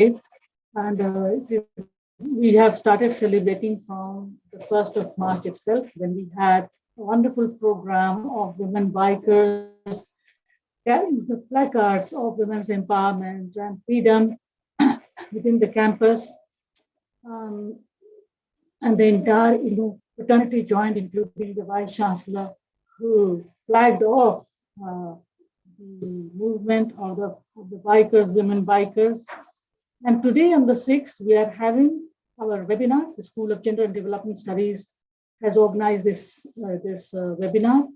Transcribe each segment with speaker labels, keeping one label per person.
Speaker 1: and we have started celebrating from the 1st of March itself, when we had a wonderful program of women bikers carrying the placards of women's empowerment and freedom within the campus. Um, and the entire fraternity joined, including the vice chancellor, who flagged off uh, the movement of the bikers, women bikers. And today on the 6th, we are having our webinar. The School of Gender and Development Studies has organized this webinar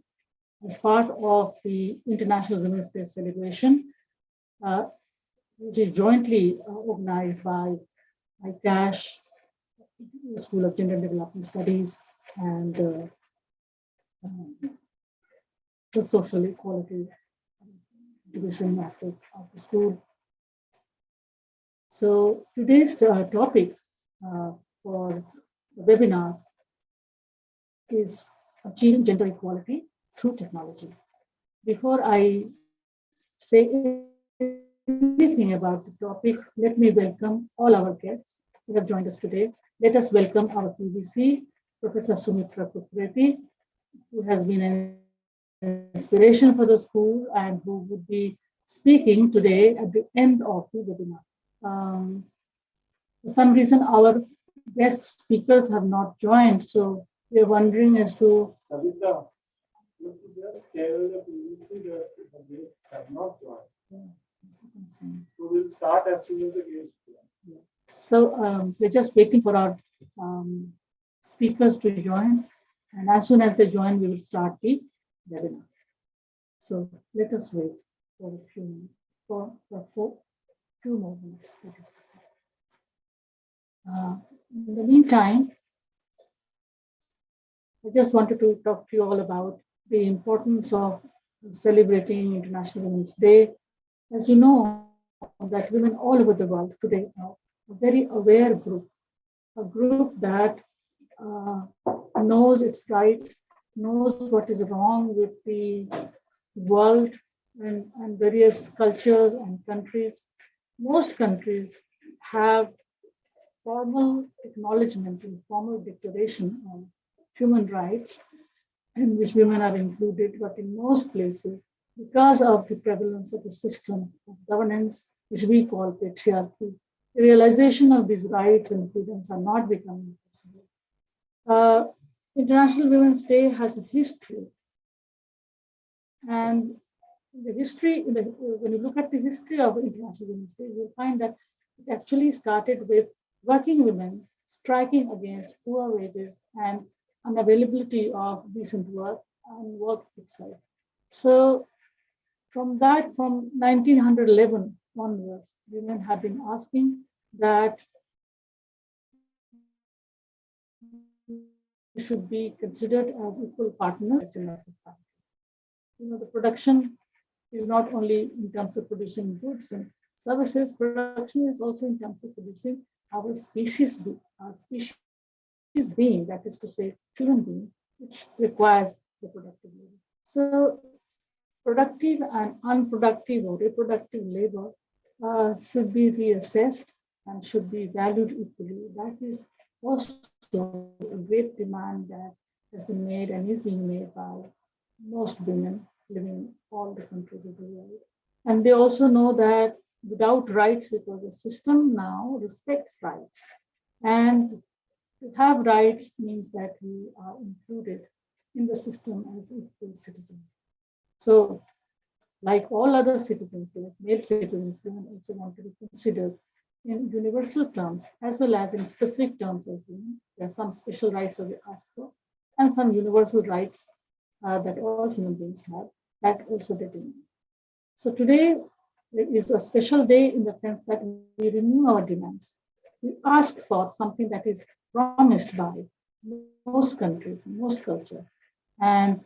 Speaker 1: as part of the International Women's Day celebration, uh, which is jointly organized by ICASH, the School of Gender and Development Studies, and the Social Equality Division of the school. So today's topic for the webinar is achieving gender equality through technology. Before I say anything about the topic, let me welcome all our guests who have joined us today. Let us welcome our PVC, Professor Sumitra Kukreti, who has been an inspiration for the school and who would be speaking today at the end of the webinar. For some reason, our guest speakers have not joined, so we are wondering as to.
Speaker 2: Savita, you just tell the PVC that the guests have not joined. So we'll start as soon as the guests join.
Speaker 1: So we're just waiting for our speakers to join, and as soon as they join, we will start the webinar. So let us wait for a few minutes, for 2 more minutes. That is to say. In the meantime, I just wanted to talk to you all about the importance of celebrating International Women's Day. As you know, that women all over the world today are a very aware group, a group that knows its rights, knows what is wrong with the world and various cultures and countries. Most countries have formal acknowledgement and formal declaration on human rights in which women are included, but in most places, because of the prevalence of a system of governance, which we call patriarchy, the realization of these rights and freedoms are not becoming possible. International Women's Day has a history, and the history, when you look at the history of International Women's Day, you'll find that it actually started with working women striking against poor wages and unavailability of decent work and work itself. So from 1911 onwards, women have been asking that should be considered as equal partners in our society. The production is not only in terms of producing goods and services, production is also in terms of producing our species being, that is to say, human being, which requires the productive labor. So productive and unproductive or reproductive labor should be reassessed and should be valued equally. That is also a great demand that has been made and is being made by most women living in all the countries of the world. And they also know that without rights, because the system now respects rights. And to have rights means that we are included in the system as equal citizens. So, like all other citizens, like male citizens, women also want to be considered in universal terms as well as in specific terms as women. There are some special rights that we ask for, and some universal rights that all human beings have, that also they demand. So today is a special day in the sense that we renew our demands. We ask for something that is promised by most countries, most culture, and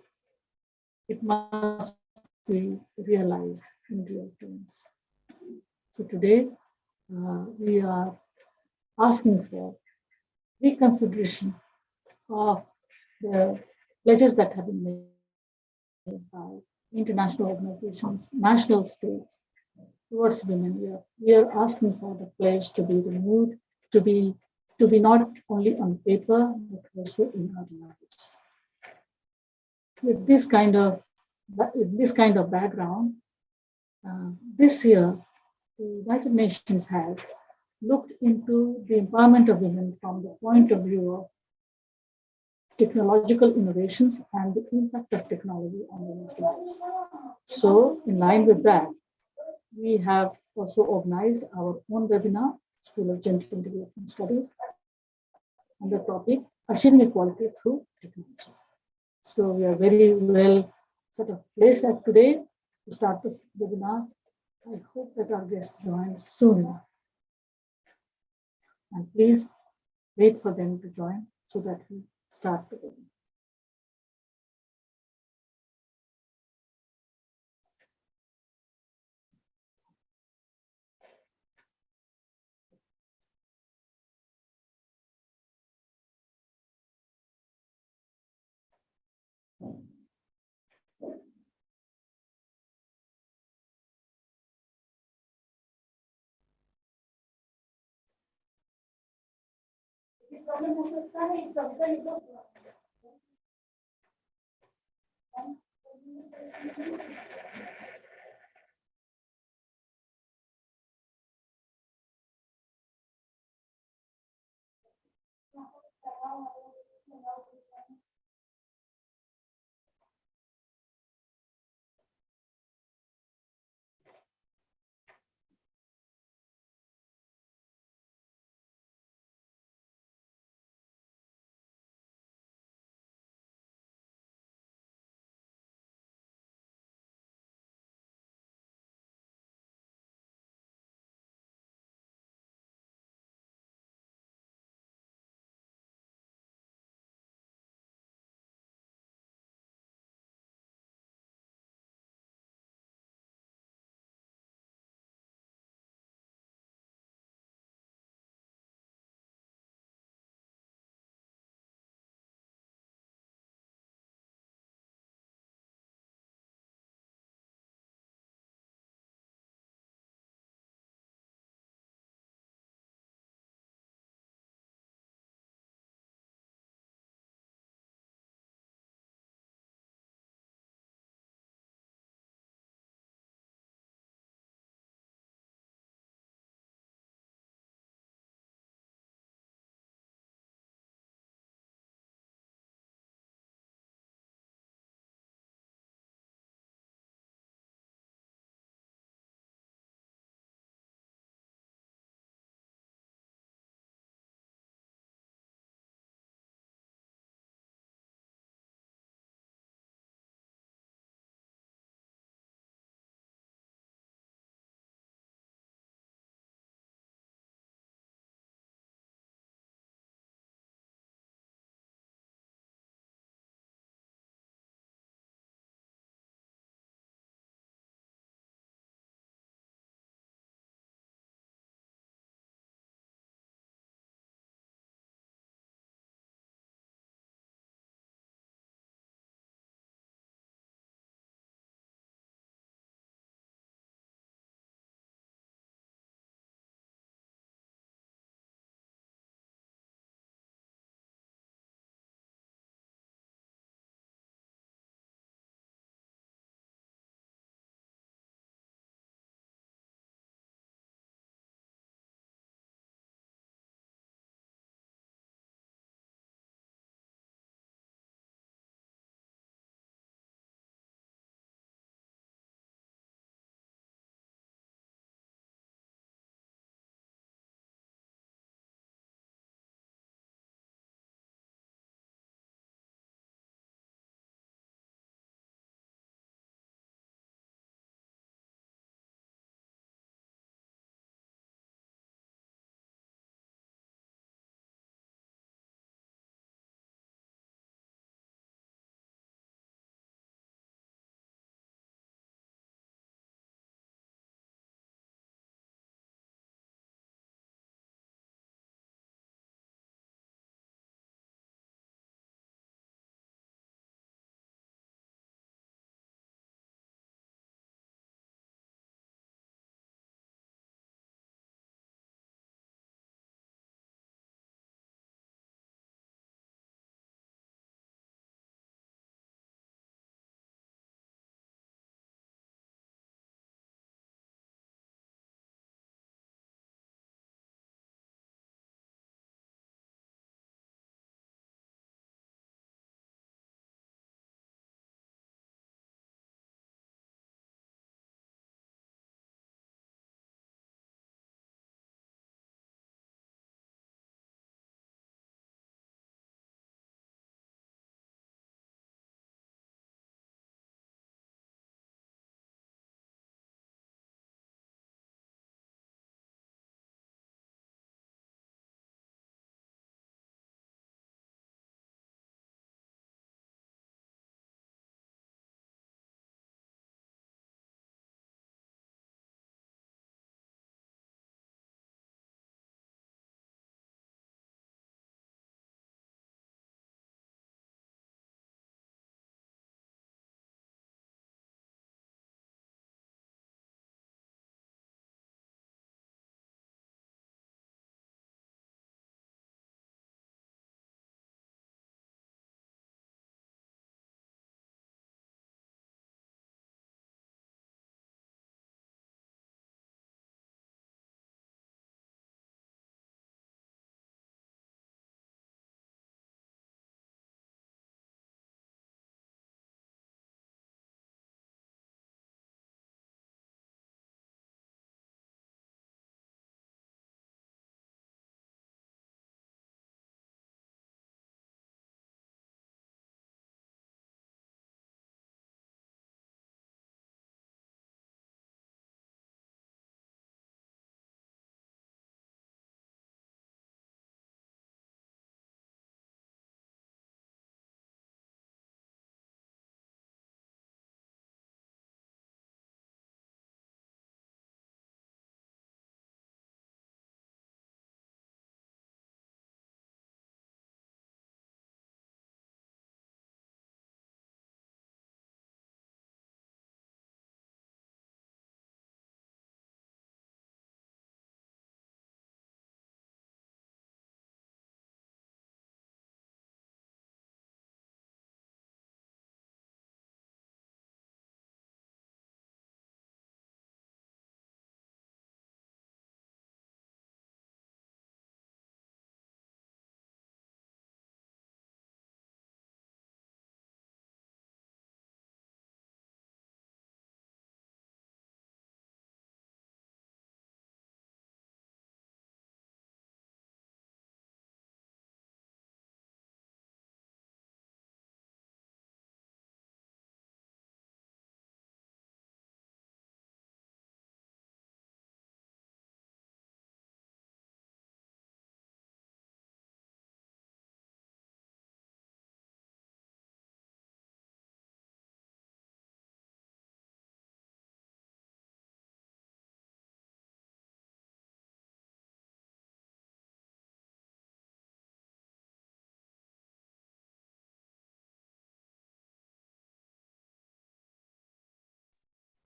Speaker 1: it must be realized in real terms. So today we are asking for reconsideration of the pledges that have been made by international organizations, national states, towards women. We are asking for the pledge to be renewed, to be not only on paper but also in our lives. With this kind of background, this year the United Nations has looked into the empowerment of women from the point of view of technological innovations and the impact of technology on women's lives. So, in line with that, we have also organized our own webinar, School of Gender Development Studies, on the topic Achieving Equality Through Technology. So, we are very well sort of placed at today to start this webinar. I hope that our guests join soon. And please wait for them to join so that we start the webinar.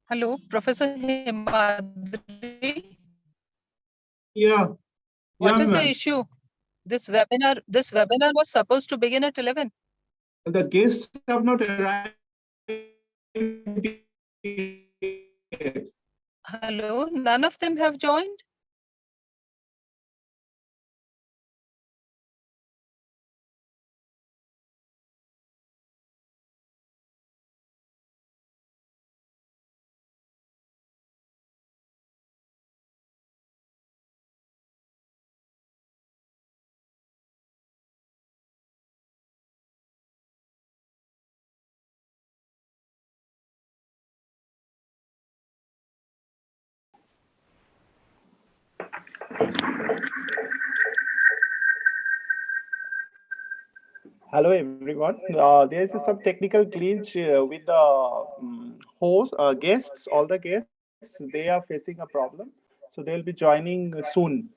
Speaker 3: Hello, Professor Himadri.
Speaker 2: Yeah.
Speaker 3: What is the
Speaker 2: ma'am.
Speaker 3: issue? This webinar was supposed to begin at 11.
Speaker 2: The guests have not arrived yet.
Speaker 3: Hello, none of them have joined.
Speaker 2: Hello everyone. There is some technical glitch with the host, guests, all the guests, they are facing a problem. So they'll be joining soon.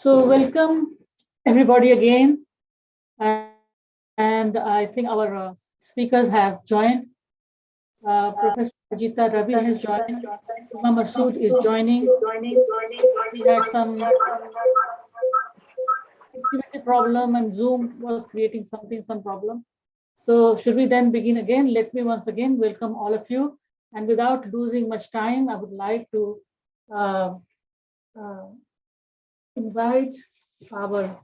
Speaker 1: So welcome everybody again. And I think our speakers have joined. Professor Ajita Ravi has joined. Uma Masood is joining. We had some connectivity problem and Zoom was creating some problem. So should we then begin again? Let me once again welcome all of you. And without losing much time, I would like to invite our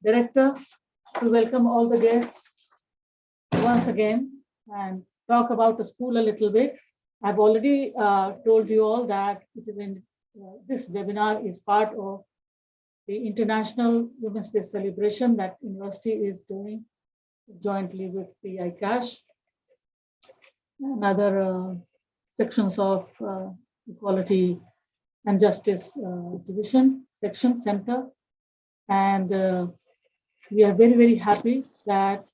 Speaker 1: director to welcome all the guests once again and talk about the school a little bit. I've already told you all that it is in this webinar is part of the International Women's Day celebration that university is doing jointly with the ICASH and other sections of Equality and Justice Division section center. And we are very, very happy that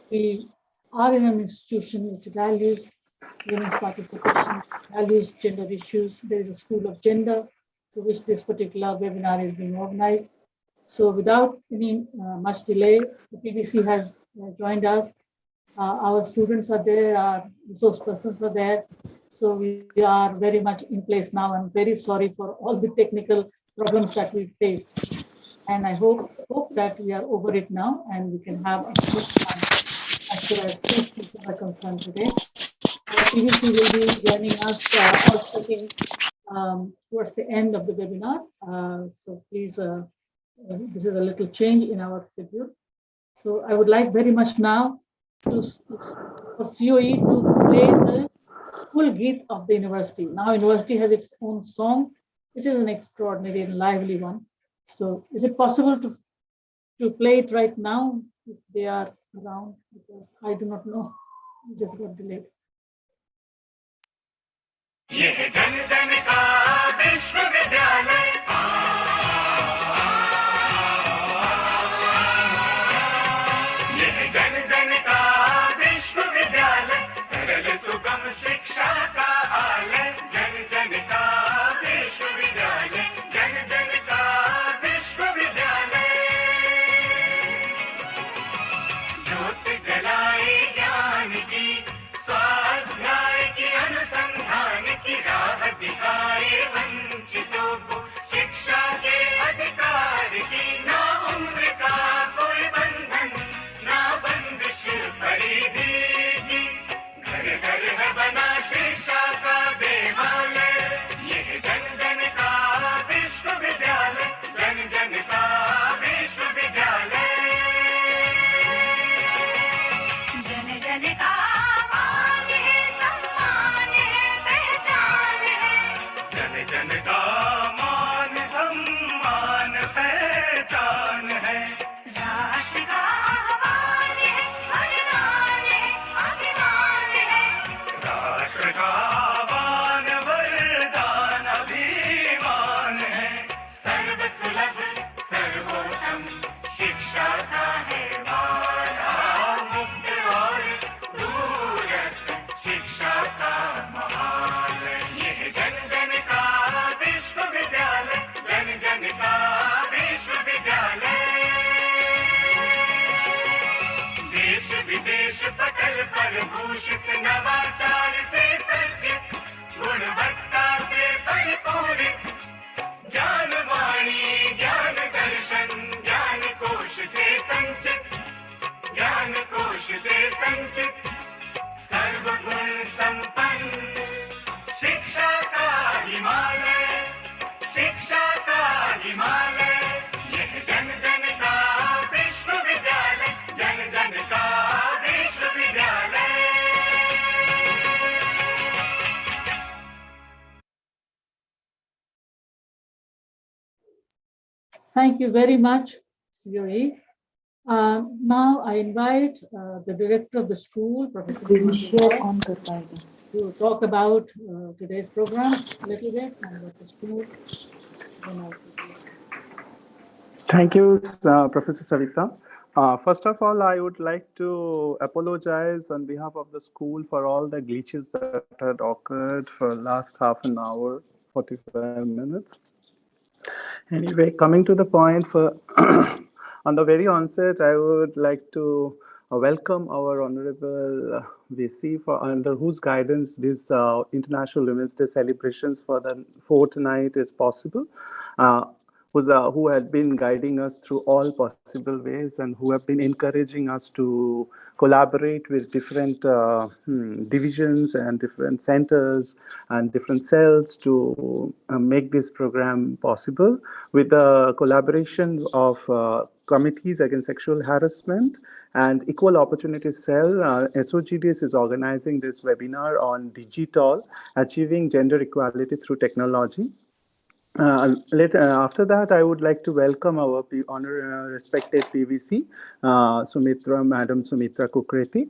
Speaker 1: we are in an institution which values women's participation, values gender issues. There is a school of gender to which this particular webinar is being organized. So without any much delay, the PBC has joined us. Our students are there, our resource persons are there. So we are very much in place now. I'm very sorry for all the technical problems that we faced. And I hope that we are over it now and we can have a good time as far as these people are concerned today. PBC will be joining us also towards the end of the webinar. So please, this is a little change in our schedule. So I would like very much now for COE to play the full Geet of the university. Now university has its own song, which is an extraordinary and lively one. So is it possible to play it right now if they are around? Because I do not know, it just got delayed.
Speaker 4: यह जन जन का विश्वविद्यालय यह जन जन का विश्वविद्यालय सरल सुगम शिक्षा का आलय जन जन का विश्वविद्यालय जन जन का विश्वविद्यालय ज्योत जलाए ज्ञान की स्वाध्याय की अनुसंधान की राह दिखाए वंचितों को शिक्षा के अधिकार की ना उम्र का कोई बंधन ना बंदिश परिधि की घर घर है बना शिक्षा का देवालय यह जन जन का विश्वविद्यालय जन जन का विश्वविद्यालय जन जन का मान है सम्मान है पहचान है जन जन का मान सम्मान पहचान है राष्ट्र का आह्वान है वरदान है अभिमान है राष्ट्र का आह्वान वरदान अभिमान है सर्वसुलभ सर्वोत्तम शिक्षा का है वादा मुक्त और दूरस्थ शिक्षा का महालय यह जन जन का विश्वविद्यालय जन जन का विश्वविद्यालय देश विदेश पटल पर भूषित नवाचार से सज्जित गुणवत्ता से परिपूरित ज्ञान वाणी ज्ञान दर्शन ज्ञान कोश से संचित ज्ञान कोश से संचित सर्वगुण संपन्न शिक्षा का हिमालय शिक्षा का हिमालय यह जन जन का विश्वविद्यालय जन जन का विश्वविद्यालय
Speaker 1: Thank you very much, COE. Now I invite the director of the school, Professor Dinesh, to talk about today's program a little bit and what the school.
Speaker 2: Thank you, Professor Savita. First of all, I would like to apologize on behalf of the school for all the glitches that had occurred for last half an hour, 45 minutes. Anyway, coming to the point, for on the very onset, I would like to welcome our honorable VC, for under whose guidance this International Women's Day celebrations for the fortnight is possible. Uh, who had been guiding us through all possible ways and who have been encouraging us to collaborate with different divisions and different centers and different cells to make this program possible with the collaboration of committees against sexual harassment and equal opportunity cell. SOGDS is organizing this webinar on digital achieving gender equality through technology. After that, I would like to welcome our respected PVC, Madam Sumitra Kukreti.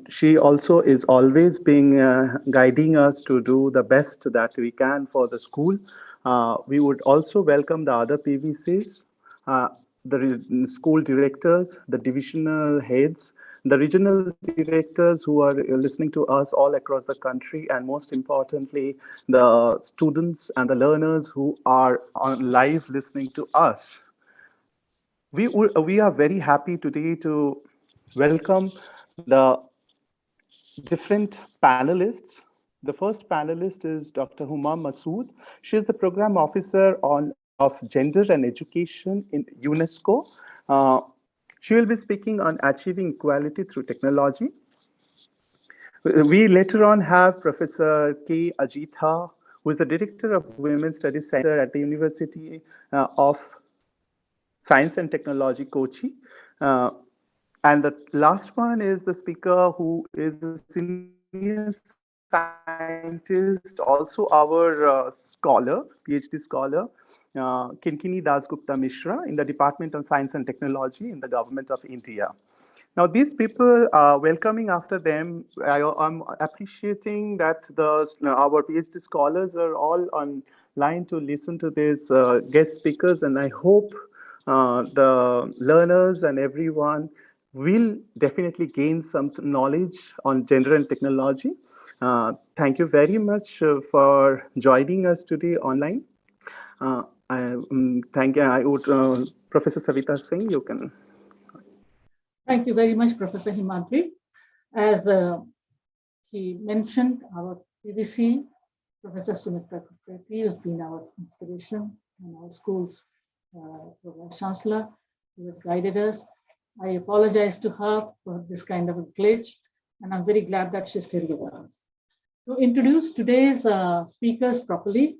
Speaker 2: She also is always being guiding us to do the best that we can for the school. We would also welcome the other PVCs, the school directors, the divisional heads, the regional directors who are listening to us all across the country, and most importantly, the students and the learners who are on live listening to us. We are very happy today to welcome the different panelists. The first panelist is Dr. Huma Masood. She is the program officer of gender and education in UNESCO. She will be speaking on achieving equality through technology. We later on have Professor K. Ajitha, who is the director of Women's Studies Center at the University of Science and Technology, Kochi. And the last one is the speaker who is a senior scientist, also our scholar, PhD scholar, Kinkini Dasgupta Mishra in the Department of Science and Technology in the Government of India. Now, these people, welcoming after them, I'm appreciating that our PhD scholars are all online to listen to these guest speakers, and I hope the learners and everyone will definitely gain some knowledge on gender and technology. Thank you very much for joining us today online. I would, Professor Savita Singh, you can.
Speaker 1: Thank you very much, Professor Himantri. As he mentioned, our PVC, Professor Sumitra Kukreti, has been our inspiration and our school's chancellor, who has guided us. I apologize to her for this kind of a glitch, and I'm very glad that she's still with us. To introduce today's speakers properly,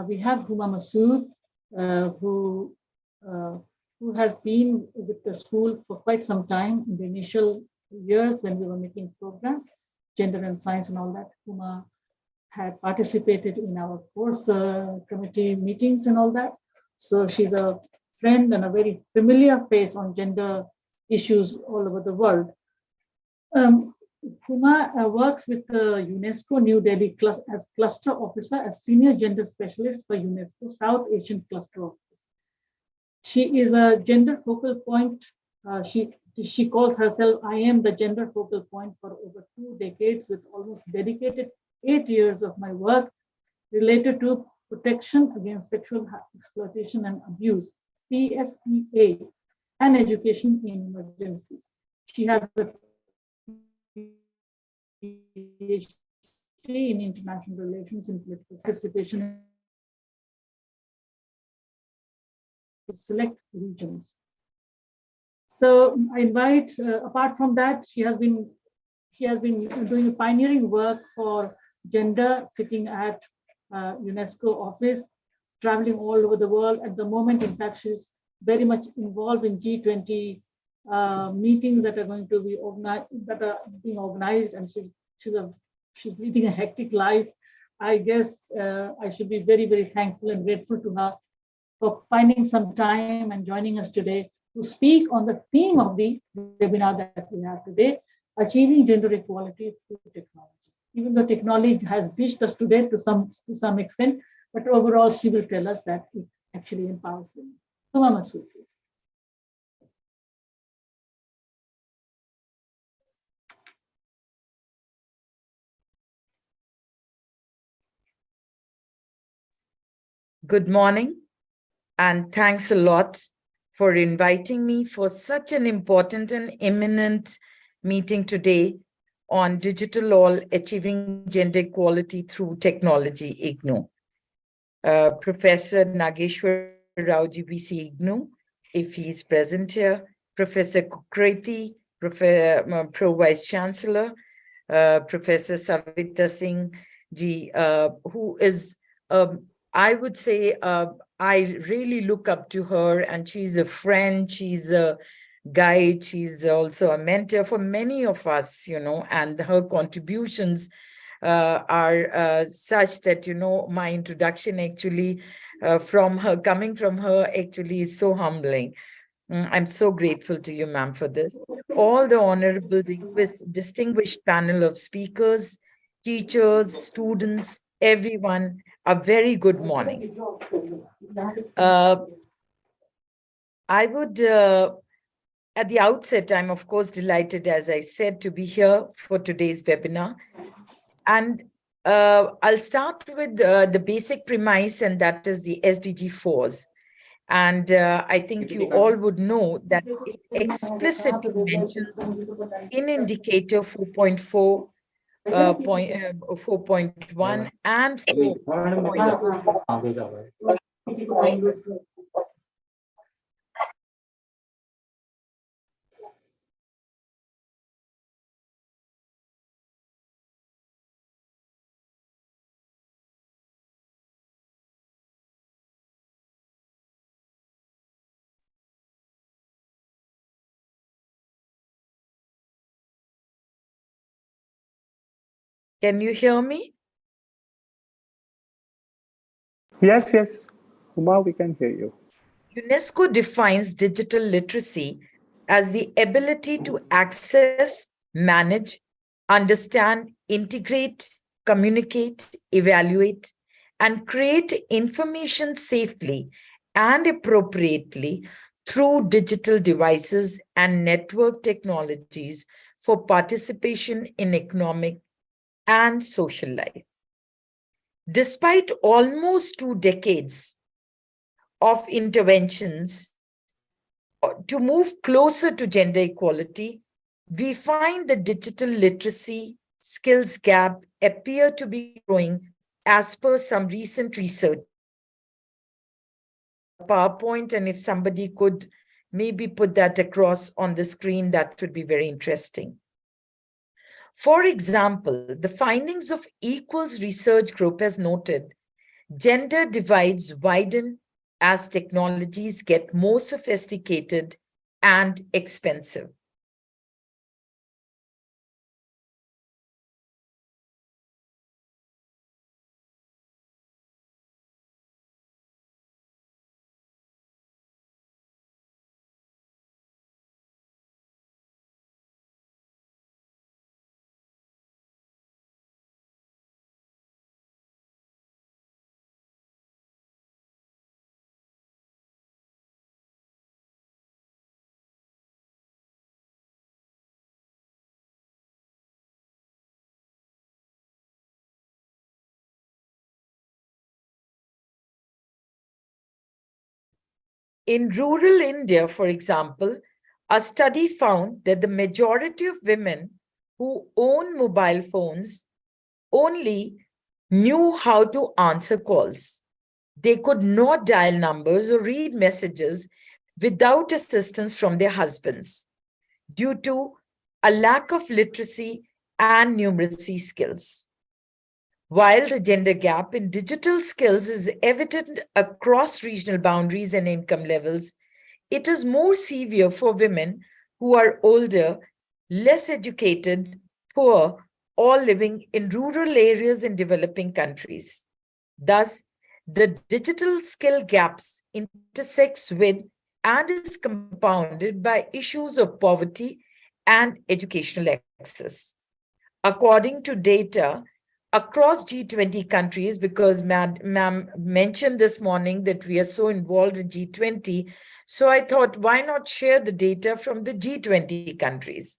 Speaker 1: we have Huma Masood, who has been with the school for quite some time in the initial years when we were making programs, gender and science and all that. Huma had participated in our course committee meetings and all that. So she's a friend and a very familiar face on gender issues all over the world. Huma works with UNESCO New Delhi as cluster officer, as senior gender specialist for UNESCO South Asian Cluster Office. She is a gender focal point. She calls herself, I am the gender focal point for over 2 decades, with almost dedicated 8 years of my work related to protection against sexual exploitation and abuse, PSEA, and education in emergencies. She has a PhD in international relations and political participation in select regions. So I invite, apart from that, she has been doing pioneering work for gender, sitting at UNESCO office, traveling all over the world. At the moment, in fact, she's very much involved in G20 meetings that are going to be being organized, and she's leading a hectic life. I guess I should be very, very thankful and grateful to her for finding some time and joining us today to speak on the theme of the webinar that we have today, achieving gender equality through technology. Even though technology has reached us today to some extent, but overall she will tell us that it actually empowers women. Huma Masood, please.
Speaker 5: Good morning, and thanks a lot for inviting me for such an important and imminent meeting today on Digital All Achieving Gender Equality Through Technology, IGNOU. Professor Nageshwar Rao, GBC IGNOU, if he's present here, Professor Kukreti, Pro Vice Chancellor, Professor Savita Singh ji, who is, I would say, I really look up to her, and she's a friend, she's a guide, she's also a mentor for many of us, and her contributions are such that, my introduction actually coming from her actually is so humbling. I'm so grateful to you, ma'am, for this. All the honorable distinguished panel of speakers, teachers, students, everyone, a very good morning. I would, at the outset, I'm of course delighted, as I said, to be here for today's webinar. And I'll start with the basic premise, and that is the SDG 4s. And I think you all would know that it explicitly mentions in indicator 4.4, 4.1 and 4.4. Can you hear me?
Speaker 2: Yes, yes. Uma, we can hear you.
Speaker 5: UNESCO defines digital literacy as the ability to access, manage, understand, integrate, communicate, evaluate, and create information safely and appropriately through digital devices and network technologies for participation in economic and social life. Despite almost 2 decades of interventions to move closer to gender equality, we find the digital literacy skills gap appear to be growing as per some recent research. PowerPoint, and if somebody could maybe put that across on the screen, that would be very interesting. For example, the findings of Equals Research Group has noted gender divides widen as technologies get more sophisticated and expensive. In rural India, for example, a study found that the majority of women who own mobile phones only knew how to answer calls. They could not dial numbers or read messages without assistance from their husbands due to a lack of literacy and numeracy skills. While the gender gap in digital skills is evident across regional boundaries and income levels, it is more severe for women who are older, less educated, poor, or living in rural areas in developing countries. Thus, the digital skill gaps intersects with and is compounded by issues of poverty and educational access. According to data across G20 countries, because ma'am mentioned this morning that we are so involved in G20, so I thought, why not share the data from the G20 countries?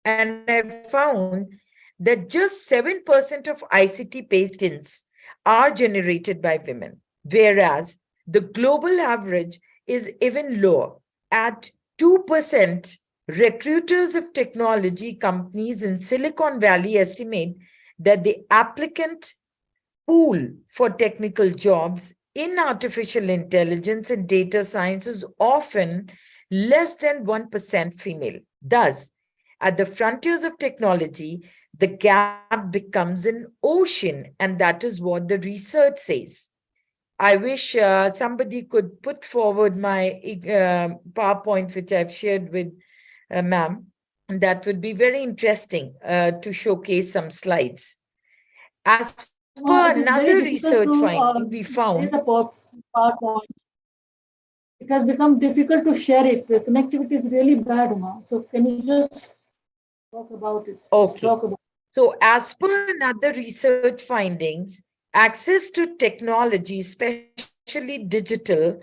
Speaker 5: And I found that just 7% of ICT patents are generated by women. whereas the global average is even lower. At 2%, recruiters of technology companies in Silicon Valley estimate that the applicant pool for technical jobs in artificial intelligence and data science is often less than 1% female. Thus, at the frontiers of technology, the gap becomes an ocean, and that is what the research says. I wish somebody could put forward my PowerPoint, which I've shared with ma'am. And that would be very interesting to showcase some slides. As per
Speaker 1: It is very
Speaker 5: another
Speaker 1: difficult
Speaker 5: research
Speaker 1: to
Speaker 5: finding, we
Speaker 1: share
Speaker 5: found
Speaker 1: the PowerPoint. It has become difficult to share it. The connectivity is really bad, Uma. So can you just talk about it? Just
Speaker 5: Okay.
Speaker 1: talk about
Speaker 5: So as per another research findings, access to technology, especially digital,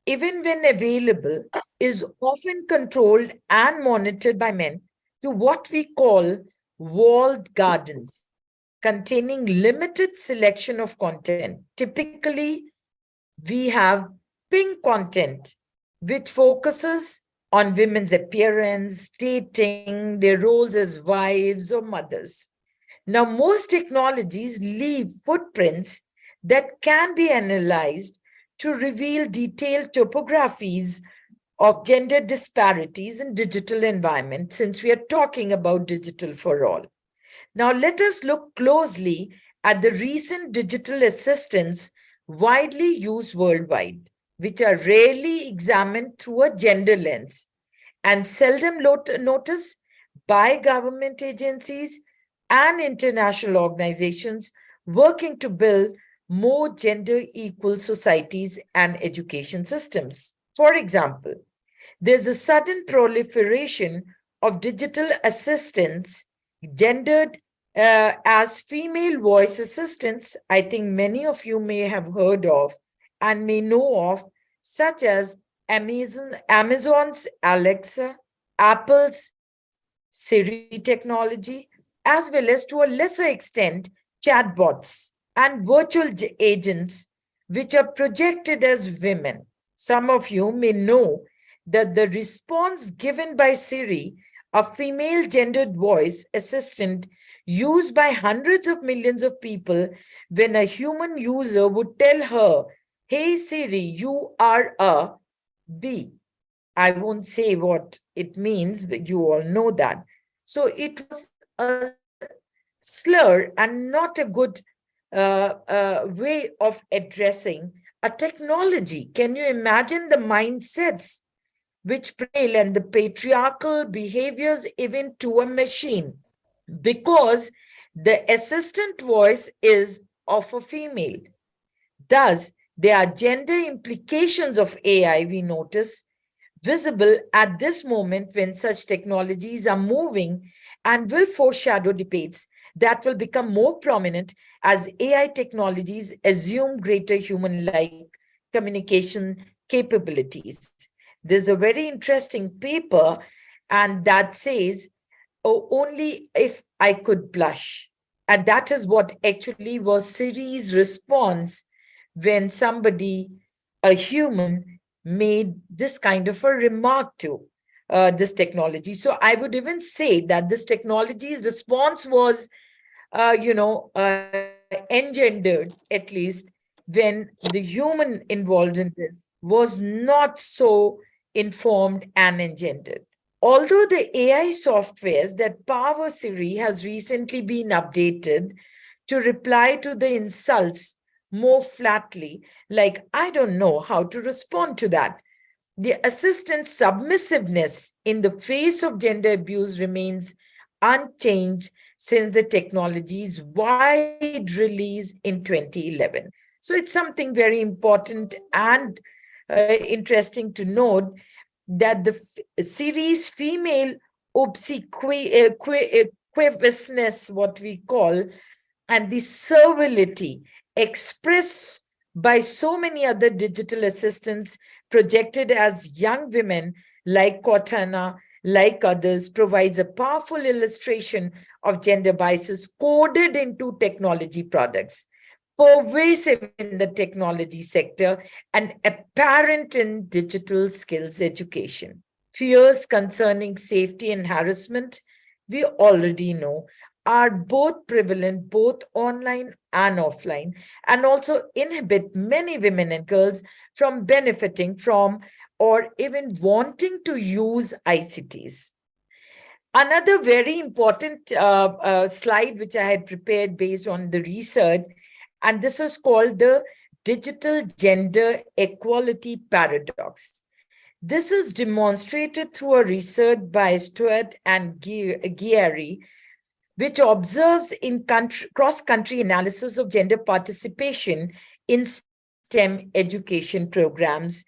Speaker 5: even when available, is often controlled and monitored by men to what we call walled gardens, containing limited selection of content. Typically, we have pink content, which focuses on women's appearance, dating, their roles as wives or mothers. Now, most technologies leave footprints that can be analyzed to reveal detailed topographies of gender disparities in digital environment, since we are talking about digital for all. Now, let us look closely at the recent digital assistants widely used worldwide, which are rarely examined through a gender lens and seldom noticed by government agencies and international organizations working to build more gender equal societies and education systems. For example, there's a sudden proliferation of digital assistants gendered as female voice assistants. I think many of you may have heard of and may know of, such as Amazon's Alexa, Apple's Siri technology, as well as to a lesser extent, chatbots and virtual agents, which are projected as women. Some of you may know that the response given by Siri, a female gendered voice assistant used by hundreds of millions of people, when a human user would tell her, "Hey Siri, you are a B." I won't say what it means, but you all know that. So it was a slur and not a good way of addressing a technology. Can you imagine the mindsets which prevail and the patriarchal behaviors even to a machine? Because the assistant voice is of a female. Thus, there are gender implications of AI, we notice, visible at this moment when such technologies are moving and will foreshadow debates that will become more prominent as AI technologies assume greater human-like communication capabilities. There's a very interesting paper, and that says, "Oh, only if I could blush." And that is what actually was Siri's response when somebody, a human, made this kind of a remark to this technology. So I would even say that this technology's response was, engendered, at least when the human involved in this was not so informed and engendered. Although the AI softwares that power Siri has recently been updated to reply to the insults more flatly, like, "I don't know how to respond to that," the assistant's submissiveness in the face of gender abuse remains unchanged since the technology's wide release in 2011. So it's something very important and interesting to note that the Siri's female obsequiousness, what we call, and the servility expressed by so many other digital assistants projected as young women like Cortana, like others, provides a powerful illustration of gender biases coded into technology products. pervasive in the technology sector, and apparent in digital skills education. Fears concerning safety and harassment, we already know, are both prevalent, both online and offline, and also inhibit many women and girls from benefiting from or even wanting to use ICTs. Another very important slide which I had prepared based on the research, and this is called the digital gender equality paradox. This is demonstrated through a research by Stewart and Geary, which observes in cross-country analysis of gender participation in STEM education programs,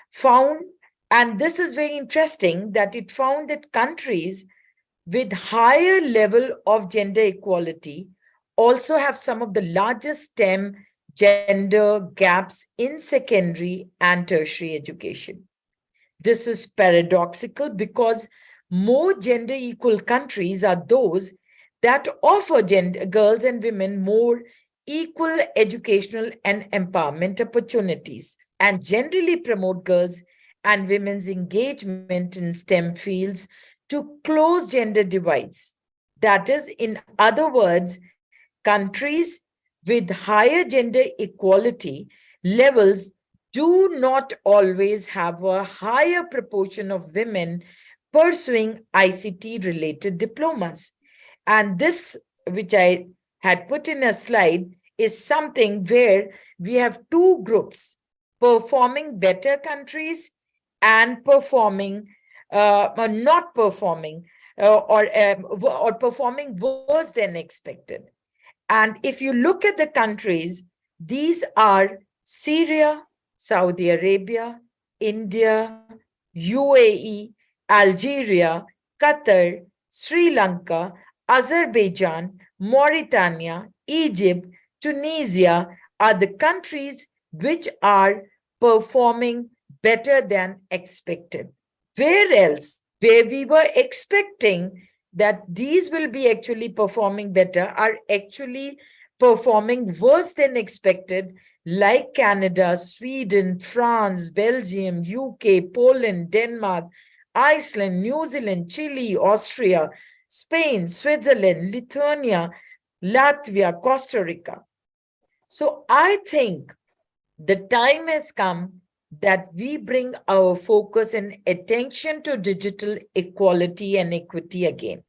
Speaker 5: found, and this is very interesting, that it found that countries with higher level of gender equality also have some of the largest STEM gender gaps in secondary and tertiary education. This is paradoxical because more gender equal countries are those that offer girls and women more equal educational and empowerment opportunities, and generally promote girls and women's engagement in STEM fields to close gender divides. That is, in other words, countries with higher gender equality levels do not always have a higher proportion of women pursuing ICT-related diplomas. And this, which I had put in a slide, is something where we have two groups, performing better countries and performing, not performing, or performing worse than expected. And if you look at the countries, these are Syria, Saudi Arabia, India, UAE, Algeria, Qatar, Sri Lanka, Azerbaijan, Mauritania, Egypt, Tunisia are the countries which are performing better than expected. Where else, where we were expecting that these will be actually performing better, are actually performing worse than expected, like Canada, Sweden, France, Belgium, UK, Poland, Denmark, Iceland, New Zealand, Chile, Austria, Spain, Switzerland, Lithuania, Latvia, Costa Rica. So I think the time has come that we bring our focus and attention to digital equality and equity again.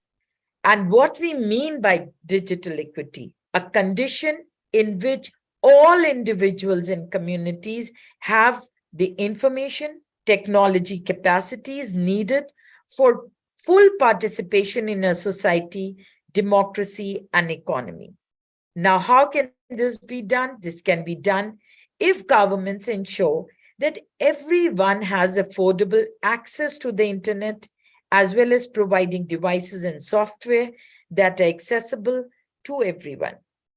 Speaker 5: And what we mean by digital equity, a condition in which all individuals and communities have the information, technology capacities needed for full participation in a society, democracy, and economy. Now, how can this be done? This can be done if governments ensure that everyone has affordable access to the internet, as well as providing devices and software that are accessible to everyone.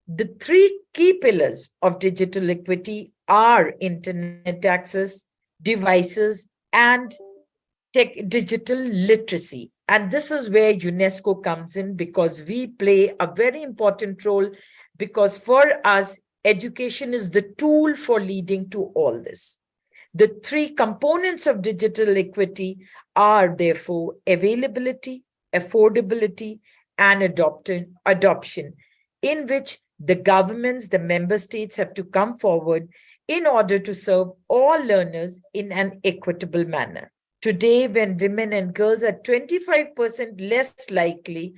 Speaker 5: The three key pillars of digital equity are internet access, devices, and digital literacy. And this is where UNESCO comes in, because we play a very important role, because for us, education is the tool for leading to all this. The three components of digital equity are therefore availability, affordability, and adoption, in which the governments, the member states have to come forward in order to serve all learners in an equitable manner. Today, when women and girls are 25% less likely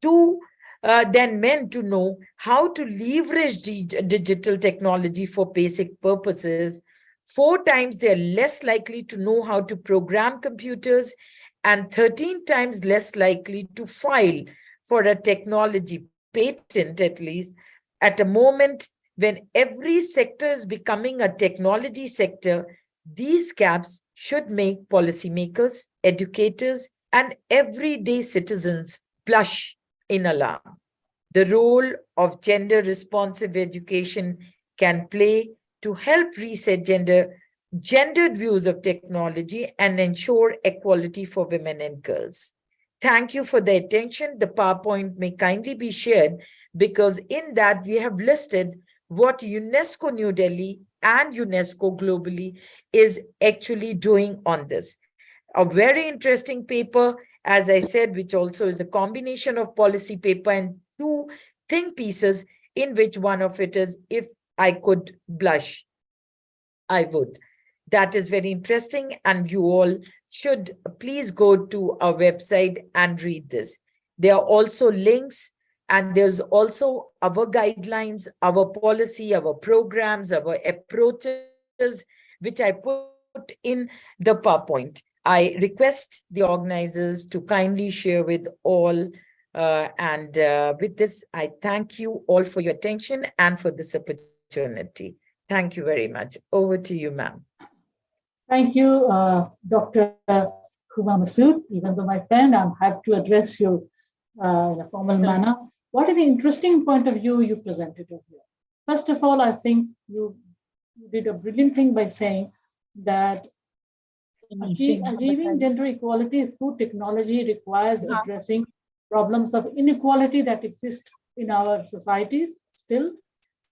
Speaker 5: to than men to know how to leverage digital technology for basic purposes, 4 times they are less likely to know how to program computers, and 13 times less likely to file for a technology patent, at least, at a moment when every sector is becoming a technology sector. These gaps should make policymakers, educators, and everyday citizens blush in alarm. The role of gender-responsive education can play to help reset gendered views of technology and ensure equality for women and girls. Thank you for the attention. The PowerPoint may kindly be shared, because in that we have listed what UNESCO New Delhi and UNESCO globally is actually doing on this. A very interesting paper, as I said, which also is a combination of policy paper and two think pieces, in which one of it is If I Could Blush, I Would. That is very interesting, and you all should please go to our website and read this. There are also links, and there's also our guidelines, our policy, our programs, our approaches, which I put in the PowerPoint. I request the organizers to kindly share with all. With this, I thank you all for your attention and for this opportunity. Thank you very much. Over to you, ma'am.
Speaker 1: Thank you, Dr. Huma Masood. Even though my friend, I'm happy to address you in a formal manner. What an interesting point of view you presented over here. First of all, I think you did a brilliant thing by saying that achieving gender equality through technology requires addressing problems of inequality that exist in our societies still.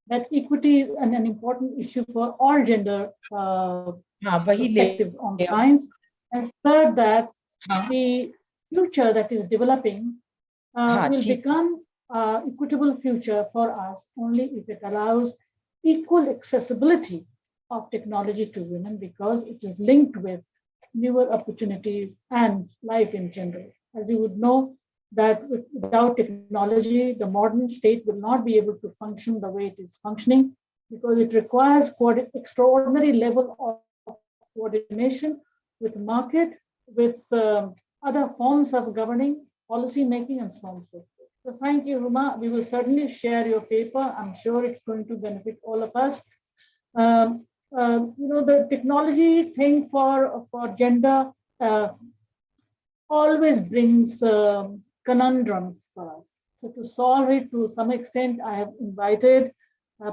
Speaker 1: That equity is an important issue for all gender perspectives on science. And third, that the future that is developing will become equitable future for us only if it allows equal accessibility of technology to women, because it is linked with newer opportunities and life in general. As you would know, that without technology, the modern state will not be able to function the way it is functioning, because it requires extraordinary level of coordination with market, with other forms of governing, policy making, and so on and so forth. So thank you, Huma. We will certainly share your paper. I'm sure it's going to benefit all of us. The technology thing for gender always brings conundrums for us. So to solve it to some extent, I have invited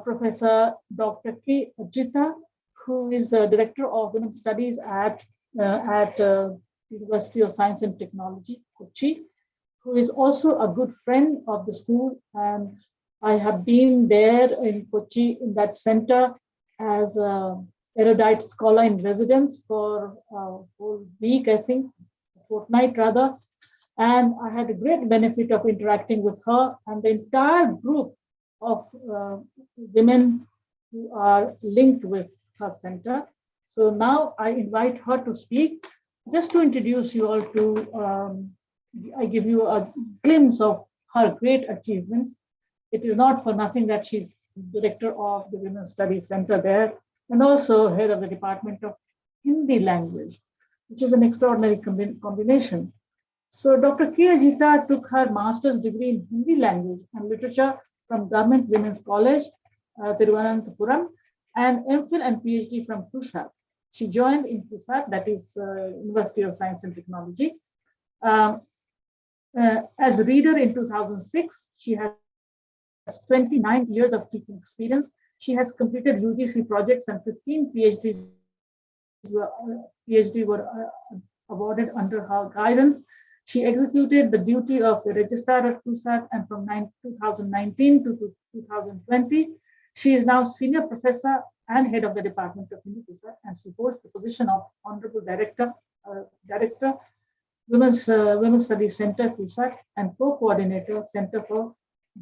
Speaker 1: Professor Dr. K. Ajita, who is Director of Women's Studies at University of Science and Technology, Kochi, who is also a good friend of the school. And I have been there in Kochi in that center as an erudite scholar in residence for a whole week, I think, a fortnight rather. And I had a great benefit of interacting with her and the entire group of women who are linked with her center. So now I invite her to speak. Just to introduce you all to, I give you a glimpse of her great achievements. It is not for nothing that she's director of the Women's Studies Center there, and also head of the Department of Hindi Language, which is an extraordinary combination. So Dr. K. Ajita took her master's degree in Hindi language and literature from Government Women's College, Thiruvananthapuram, and MPhil and PhD from CUSAT. She joined in CUSAT, that is University of Science and Technology. As reader in 2006, she has 29 years of teaching experience. She has completed UGC projects and 15 PhDs were awarded under her guidance. She executed the duty of the registrar at CUSAT, and from 2019 to 2020, she is now senior professor and head of the Department of Hindi CUSAT, and she holds the position of Honorable Director, Women's Studies Center CUSAT, and co-coordinator Center for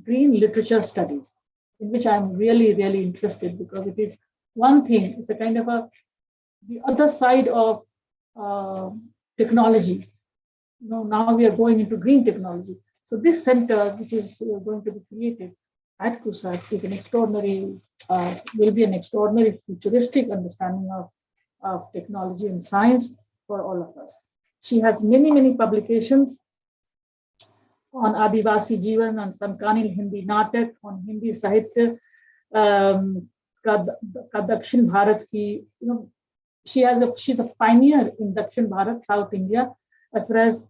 Speaker 1: Green Literature Studies, in which I'm really, really interested, because it is one thing, it's a kind of the other side of technology. Now we are going into green technology. So this center, which is going to be created at CUSAT, is an extraordinary, will be an extraordinary futuristic understanding of technology and science for all of us. She has many, many publications on Adivasi Jeevan, on Samkanil Hindi Natak, on Hindi Sahitya, Dakshin Bharat ki, she's a pioneer in Dakshin Bharat, South India, as far as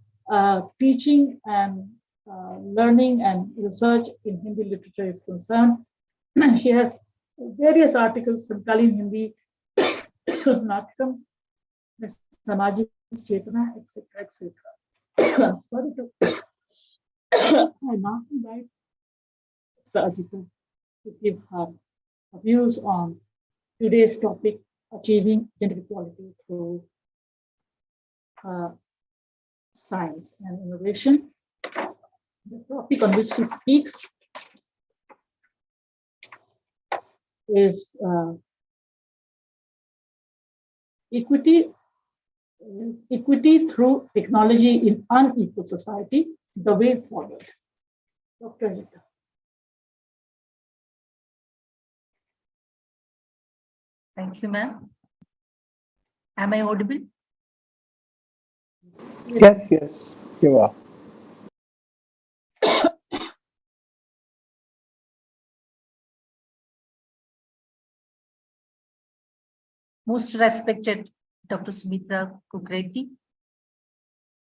Speaker 1: teaching and learning and research in Hindi literature is concerned. She has various articles in Kalin Hindi, Natkam, Samajik Chetana, etc., etc. Sorry to I now invite Ajita to give her views on today's topic, achieving gender equality through science and innovation. The topic on which she speaks is equity through technology in unequal society, the way forward. Dr. Zita.
Speaker 6: Thank you, ma'am. Am I audible?
Speaker 2: Yes, yes, you are.
Speaker 6: Most respected Dr. Sumitra Kukreti,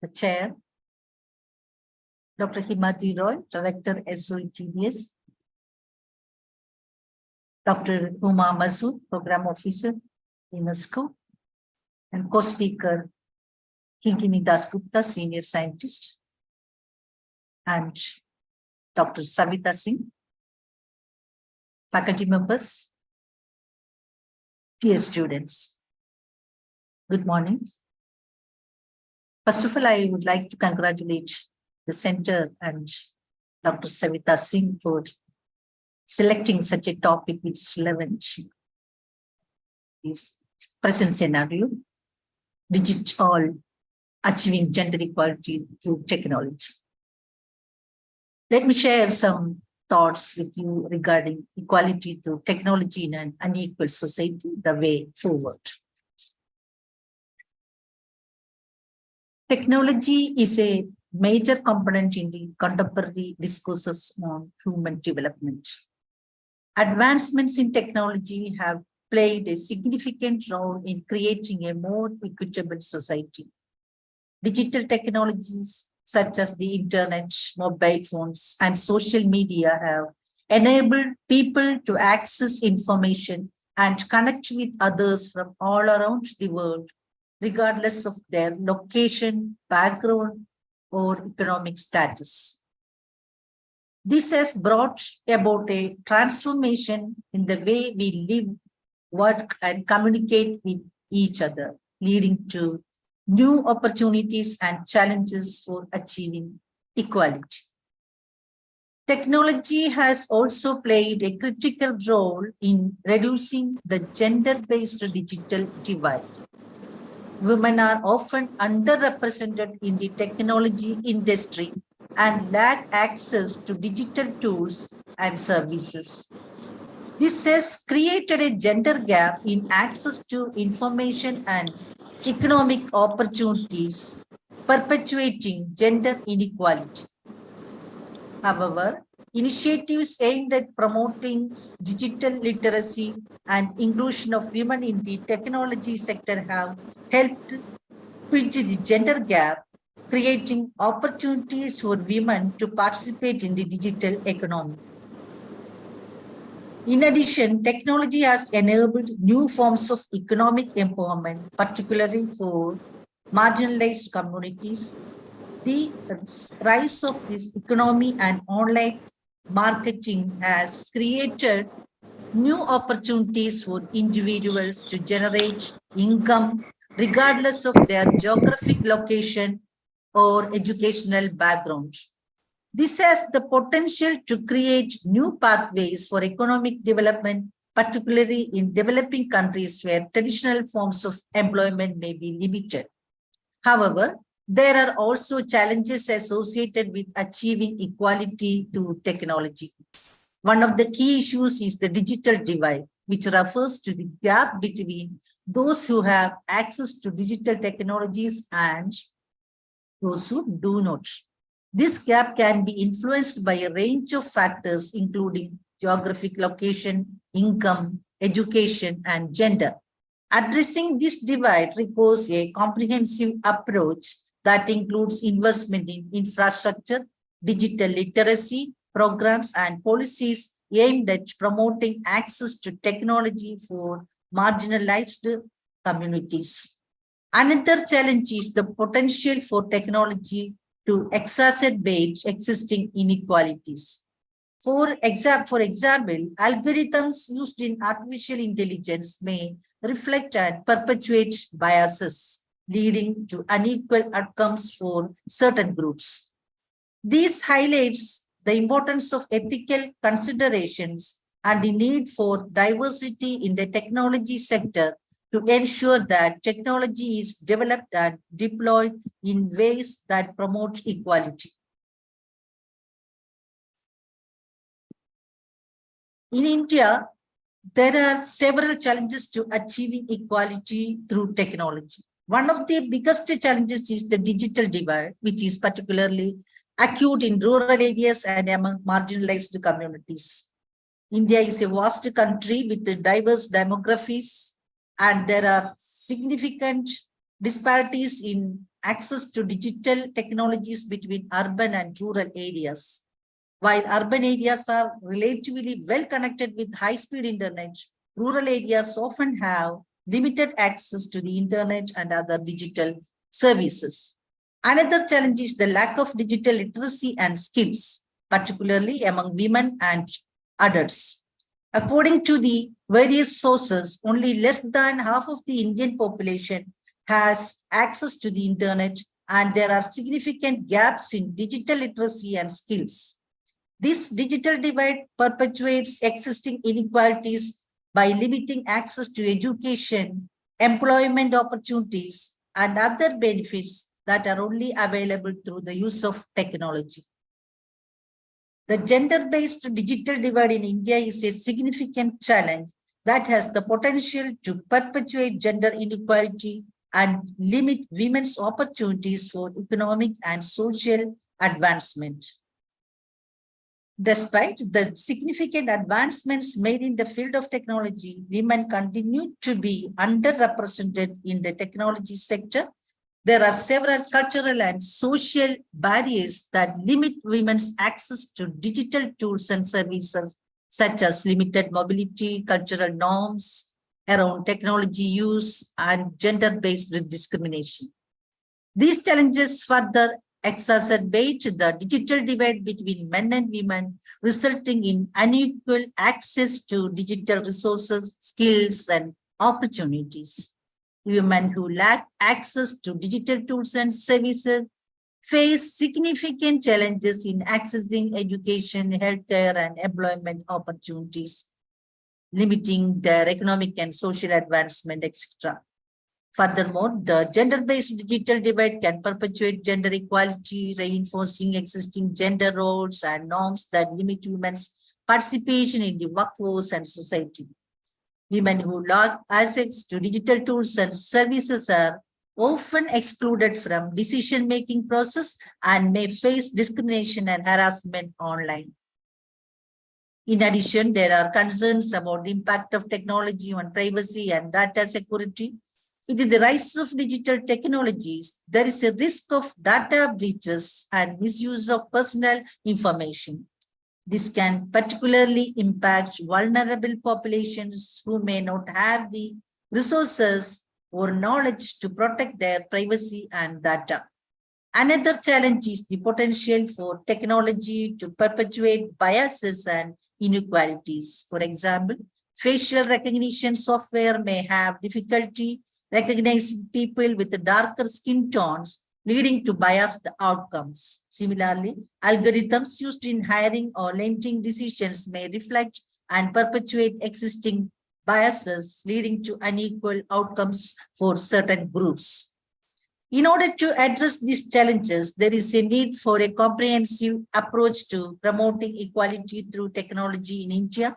Speaker 6: the chair, Dr. Himati Roy, Director SOETDS, Dr. Uma Masood, Program Officer, UNESCO, and co-speaker Kinkini Dasgupta, Senior Scientist, and Dr. Savita Singh, faculty members, dear students. Good morning. First of all, I would like to congratulate the center and Dr. Savita Singh for selecting such a topic which is relevant to this present scenario, digital achieving gender equality through technology. Let me share some thoughts with you regarding equality through technology in an unequal society, the way forward. Technology is a major component in the contemporary discourses on human development. Advancements in technology have played a significant role in creating a more equitable society. Digital technologies such as the internet, mobile phones, and social media have enabled people to access information and connect with others from all around the world, regardless of their location, background, or economic status. This has brought about a transformation in the way we live, work, and communicate with each other, leading to new opportunities and challenges for achieving equality. Technology has also played a critical role in reducing the gender-based digital divide. Women are often underrepresented in the technology industry and lack access to digital tools and services. This has created a gender gap in access to information and economic opportunities, perpetuating gender inequality. However, initiatives aimed at promoting digital literacy and inclusion of women in the technology sector have helped bridge the gender gap, creating opportunities for women to participate in the digital economy. In addition, technology has enabled new forms of economic empowerment, particularly for marginalized communities. The rise of this economy and online marketing has created new opportunities for individuals to generate income regardless of their geographic location or educational background. This has the potential to create new pathways for economic development, particularly in developing countries where traditional forms of employment may be limited. However, there are also challenges associated with achieving equality through technology. One of the key issues is the digital divide, which refers to the gap between those who have access to digital technologies and those who do not. This gap can be influenced by a range of factors, including geographic location, income, education, and gender. Addressing this divide requires a comprehensive approach that includes investment in infrastructure, digital literacy programs, and policies aimed at promoting access to technology for marginalized communities. Another challenge is the potential for technology to exacerbate existing inequalities. For example, algorithms used in artificial intelligence may reflect and perpetuate biases, leading to unequal outcomes for certain groups. This highlights the importance of ethical considerations and the need for diversity in the technology sector to ensure that technology is developed and deployed in ways that promote equality. In India, there are several challenges to achieving equality through technology. One of the biggest challenges is the digital divide, which is particularly acute in rural areas and among marginalized communities. India is a vast country with diverse demographies, and there are significant disparities in access to digital technologies between urban and rural areas. While urban areas are relatively well connected with high-speed internet, rural areas often have limited access to the internet and other digital services. Another challenge is the lack of digital literacy and skills, particularly among women and adults. According to the various sources, only less than half of the Indian population has access to the internet, and there are significant gaps in digital literacy and skills. This digital divide perpetuates existing inequalities by limiting access to education, employment opportunities, and other benefits that are only available through the use of technology. The gender-based digital divide in India is a significant challenge that has the potential to perpetuate gender inequality and limit women's opportunities for economic and social advancement. Despite the significant advancements made in the field of technology, women continue to be underrepresented in the technology sector. There are several cultural and social barriers that limit women's access to digital tools and services, such as limited mobility, cultural norms around technology use, and gender-based discrimination. These challenges further exacerbate the digital divide between men and women, resulting in unequal access to digital resources, skills, and opportunities. Women who lack access to digital tools and services face significant challenges in accessing education, healthcare, and employment opportunities, limiting their economic and social advancement, etc. Furthermore, the gender-based digital divide can perpetuate gender equality, reinforcing existing gender roles and norms that limit women's participation in the workforce and society. Women who lack access to digital tools and services are often excluded from decision-making process and may face discrimination and harassment online. In addition, there are concerns about the impact of technology on privacy and data security. With the rise of digital technologies, there is a risk of data breaches and misuse of personal information. This can particularly impact vulnerable populations who may not have the resources or knowledge to protect their privacy and data. Another challenge is the potential for technology to perpetuate biases and inequalities. For example, facial recognition software may have difficulty recognizing people with darker skin tones, leading to biased outcomes. Similarly, algorithms used in hiring or lending decisions may reflect and perpetuate existing biases, leading to unequal outcomes for certain groups. In order to address these challenges, there is a need for a comprehensive approach to promoting equality through technology in India.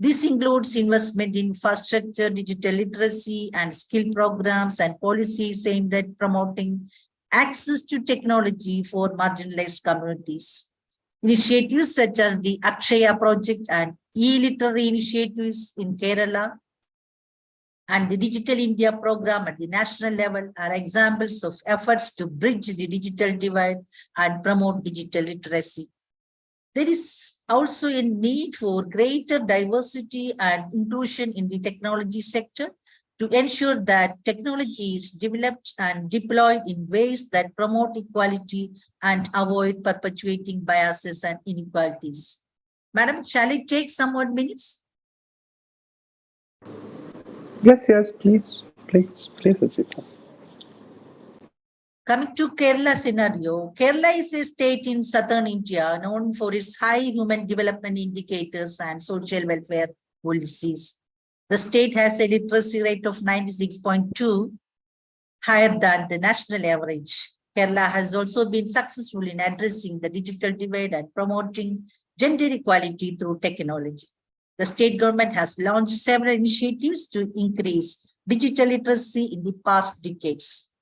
Speaker 6: This includes investment in infrastructure, digital literacy, and skill programs and policies aimed at promoting access to technology for marginalized communities. Initiatives such as the Akshaya project and e-literary initiatives in Kerala and the Digital India program at the national level are examples of efforts to bridge the digital divide and promote digital literacy. There is also a need for greater diversity and inclusion in the technology sector to ensure that technology is developed and deployed in ways that promote equality and avoid perpetuating biases and inequalities. Madam, shall I take some more minutes?
Speaker 2: Yes, please, Suchita.
Speaker 6: Coming to Kerala scenario, Kerala is a state in southern India known for its high human development indicators and social welfare policies. The state has a literacy rate of 96.2, higher than the national average. Kerala has also been successful in addressing the digital divide and promoting gender equality through technology. The state government has launched several initiatives to increase digital literacy in the past decades.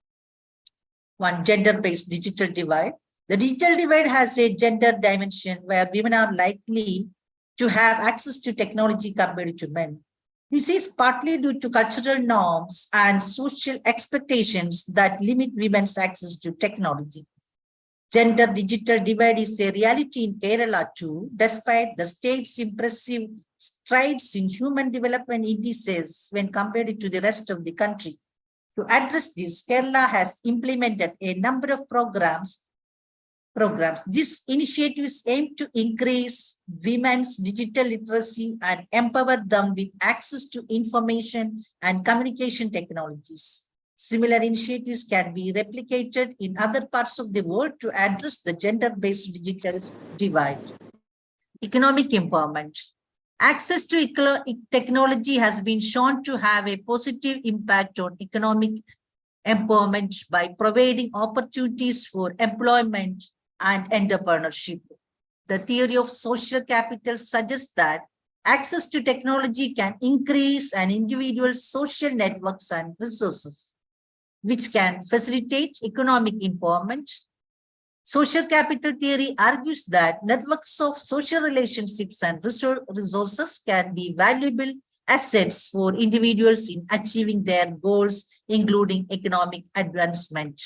Speaker 6: One, gender-based digital divide. The digital divide has a gender dimension where women are likely to have access to technology compared to men. This is partly due to cultural norms and social expectations that limit women's access to technology. Gender digital divide is a reality in Kerala too, despite the state's impressive strides in human development indices when compared to the rest of the country. To address this, Kerala has implemented a number of programs. These initiatives aim to increase women's digital literacy and empower them with access to information and communication technologies. Similar initiatives can be replicated in other parts of the world to address the gender-based digital divide. Economic empowerment. Access to technology has been shown to have a positive impact on economic empowerment by providing opportunities for employment and entrepreneurship. The theory of social capital suggests that access to technology can increase an individual's social networks and resources, which can facilitate economic empowerment. Social capital theory argues that networks of social relationships and resources can be valuable assets for individuals in achieving their goals, including economic advancement.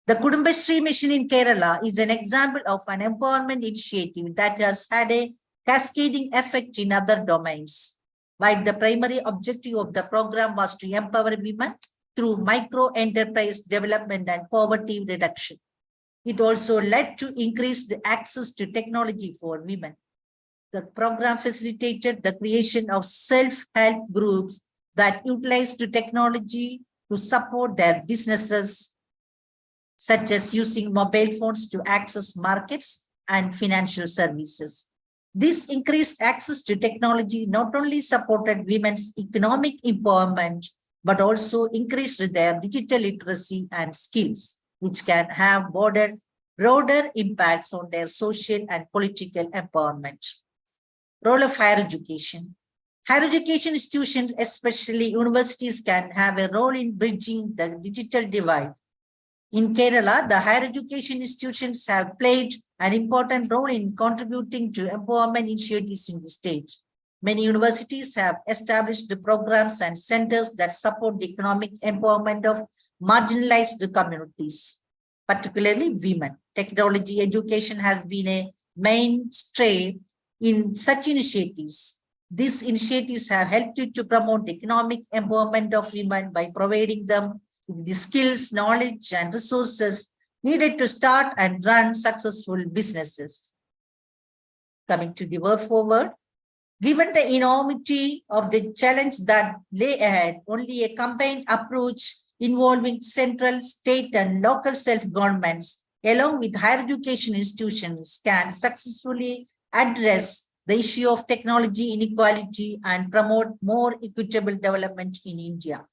Speaker 6: The Kudumbashree mission in Kerala is an example of an empowerment initiative that has had a cascading effect in other domains. While the primary objective of the program was to empower women through micro-enterprise development and poverty reduction, it also led to increased access to technology for women. The program facilitated the creation of self-help groups that utilized technology to support their businesses, such as using mobile phones to access markets and financial services. This increased access to technology not only supported women's economic empowerment, but also increased their digital literacy and skills, which can have broader impacts on their social and political empowerment. Role of higher education. Higher education institutions, especially universities, can have a role in bridging the digital divide. In Kerala, the higher education institutions have played an important role in contributing to empowerment initiatives in the state. Many universities have established the programs and centers that support the economic empowerment of marginalized communities, particularly women. Technology education has been a mainstay in such initiatives. These initiatives have helped to promote economic empowerment of women by providing them with the skills, knowledge, and resources needed to start and run successful businesses. Coming to the way forward, given the enormity of the challenge that lay ahead, only a combined approach involving central, state, and local self-governments, along with higher education institutions, can successfully address the issue of technology inequality and promote more equitable development in India.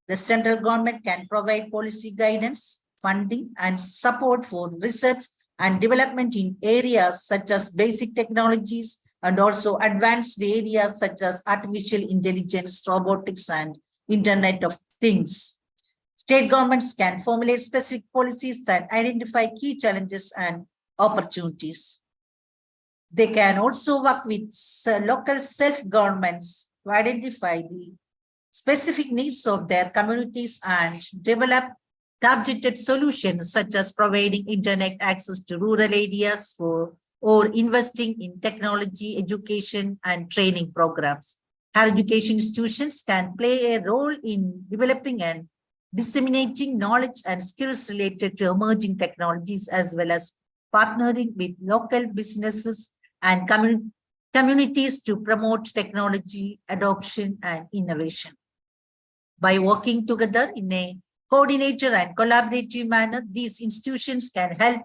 Speaker 6: The central government can provide policy guidance, funding, and support for research and development in areas such as basic technologies and also advanced areas such as artificial intelligence, robotics, and Internet of Things. State governments can formulate specific policies and identify key challenges and opportunities. They can also work with local self-governments to identify the specific needs of their communities and develop targeted solutions such as providing internet access to rural areas or investing in technology, education, and training programs. Higher education institutions can play a role in developing and disseminating knowledge and skills related to emerging technologies, as well as partnering with local businesses and communities to promote technology adoption and innovation. By working together in a coordinated and collaborative manner, these institutions can help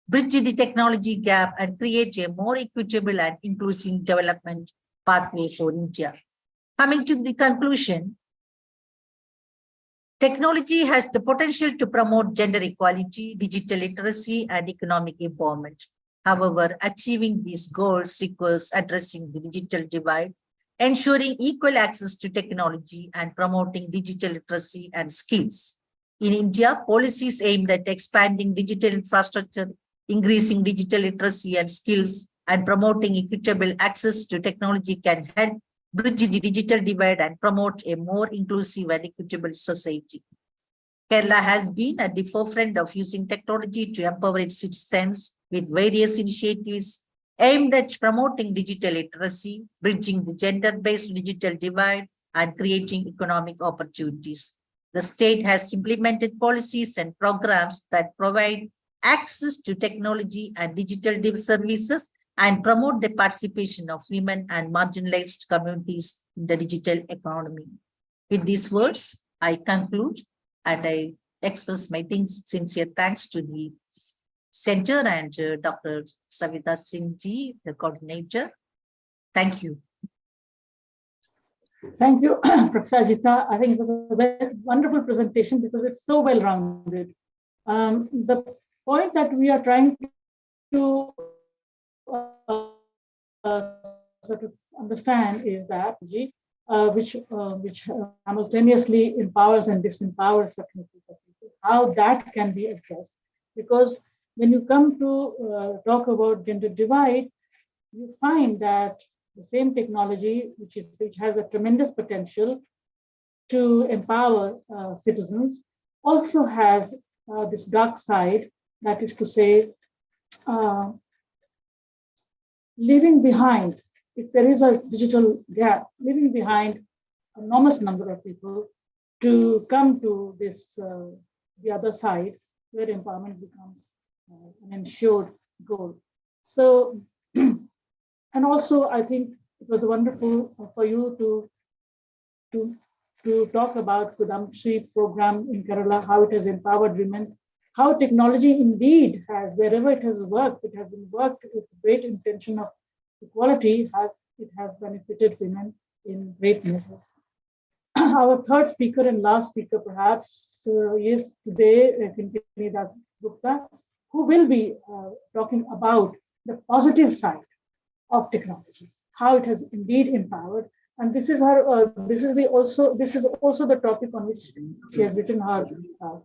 Speaker 6: bridge the technology gap and create a more equitable and inclusive development pathway for India. Coming to the conclusion, technology has the potential to promote gender equality, digital literacy, and economic empowerment. However, achieving these goals requires addressing the digital divide, ensuring equal access to technology, and promoting digital literacy and skills. In India, policies aimed at expanding digital infrastructure, increasing digital literacy and skills, and promoting equitable access to technology can help bridge the digital divide and promote a more inclusive and equitable society. Kerala has been at the forefront of using technology to empower its citizens with various initiatives aimed at promoting digital literacy, bridging the gender-based digital divide, and creating economic opportunities. The state has implemented policies and programs that provide access to technology and digital services and promote the participation of women and marginalized communities in the digital economy. With these words, I conclude and I express my sincere thanks to the center and Dr. Savita Singh ji, the coordinator. Thank you.
Speaker 1: Thank you, Professor Ajita. I think it was a very wonderful presentation because it's so well-rounded. The point that we are trying to sort of understand is that which simultaneously empowers and disempowers certain people, how that can be addressed. Because when you come to talk about gender divide, you find that the same technology, which has a tremendous potential to empower citizens, also has this dark side, that is to say, leaving behind, if there is a digital gap, leaving behind an enormous number of people to come to this, the other side, where empowerment becomes an ensured goal. So, and also I think it was wonderful for you to talk about Kudamshri program in Kerala, how it has empowered women, how technology indeed has, wherever it has worked, it has been worked with great intention of equality, it has benefited women in great measures. Our third speaker and last speaker perhaps is today Kinkini Das Gupta, who will be talking about the positive side of technology, how it has indeed empowered. And this is her. This is also the topic on which she has written her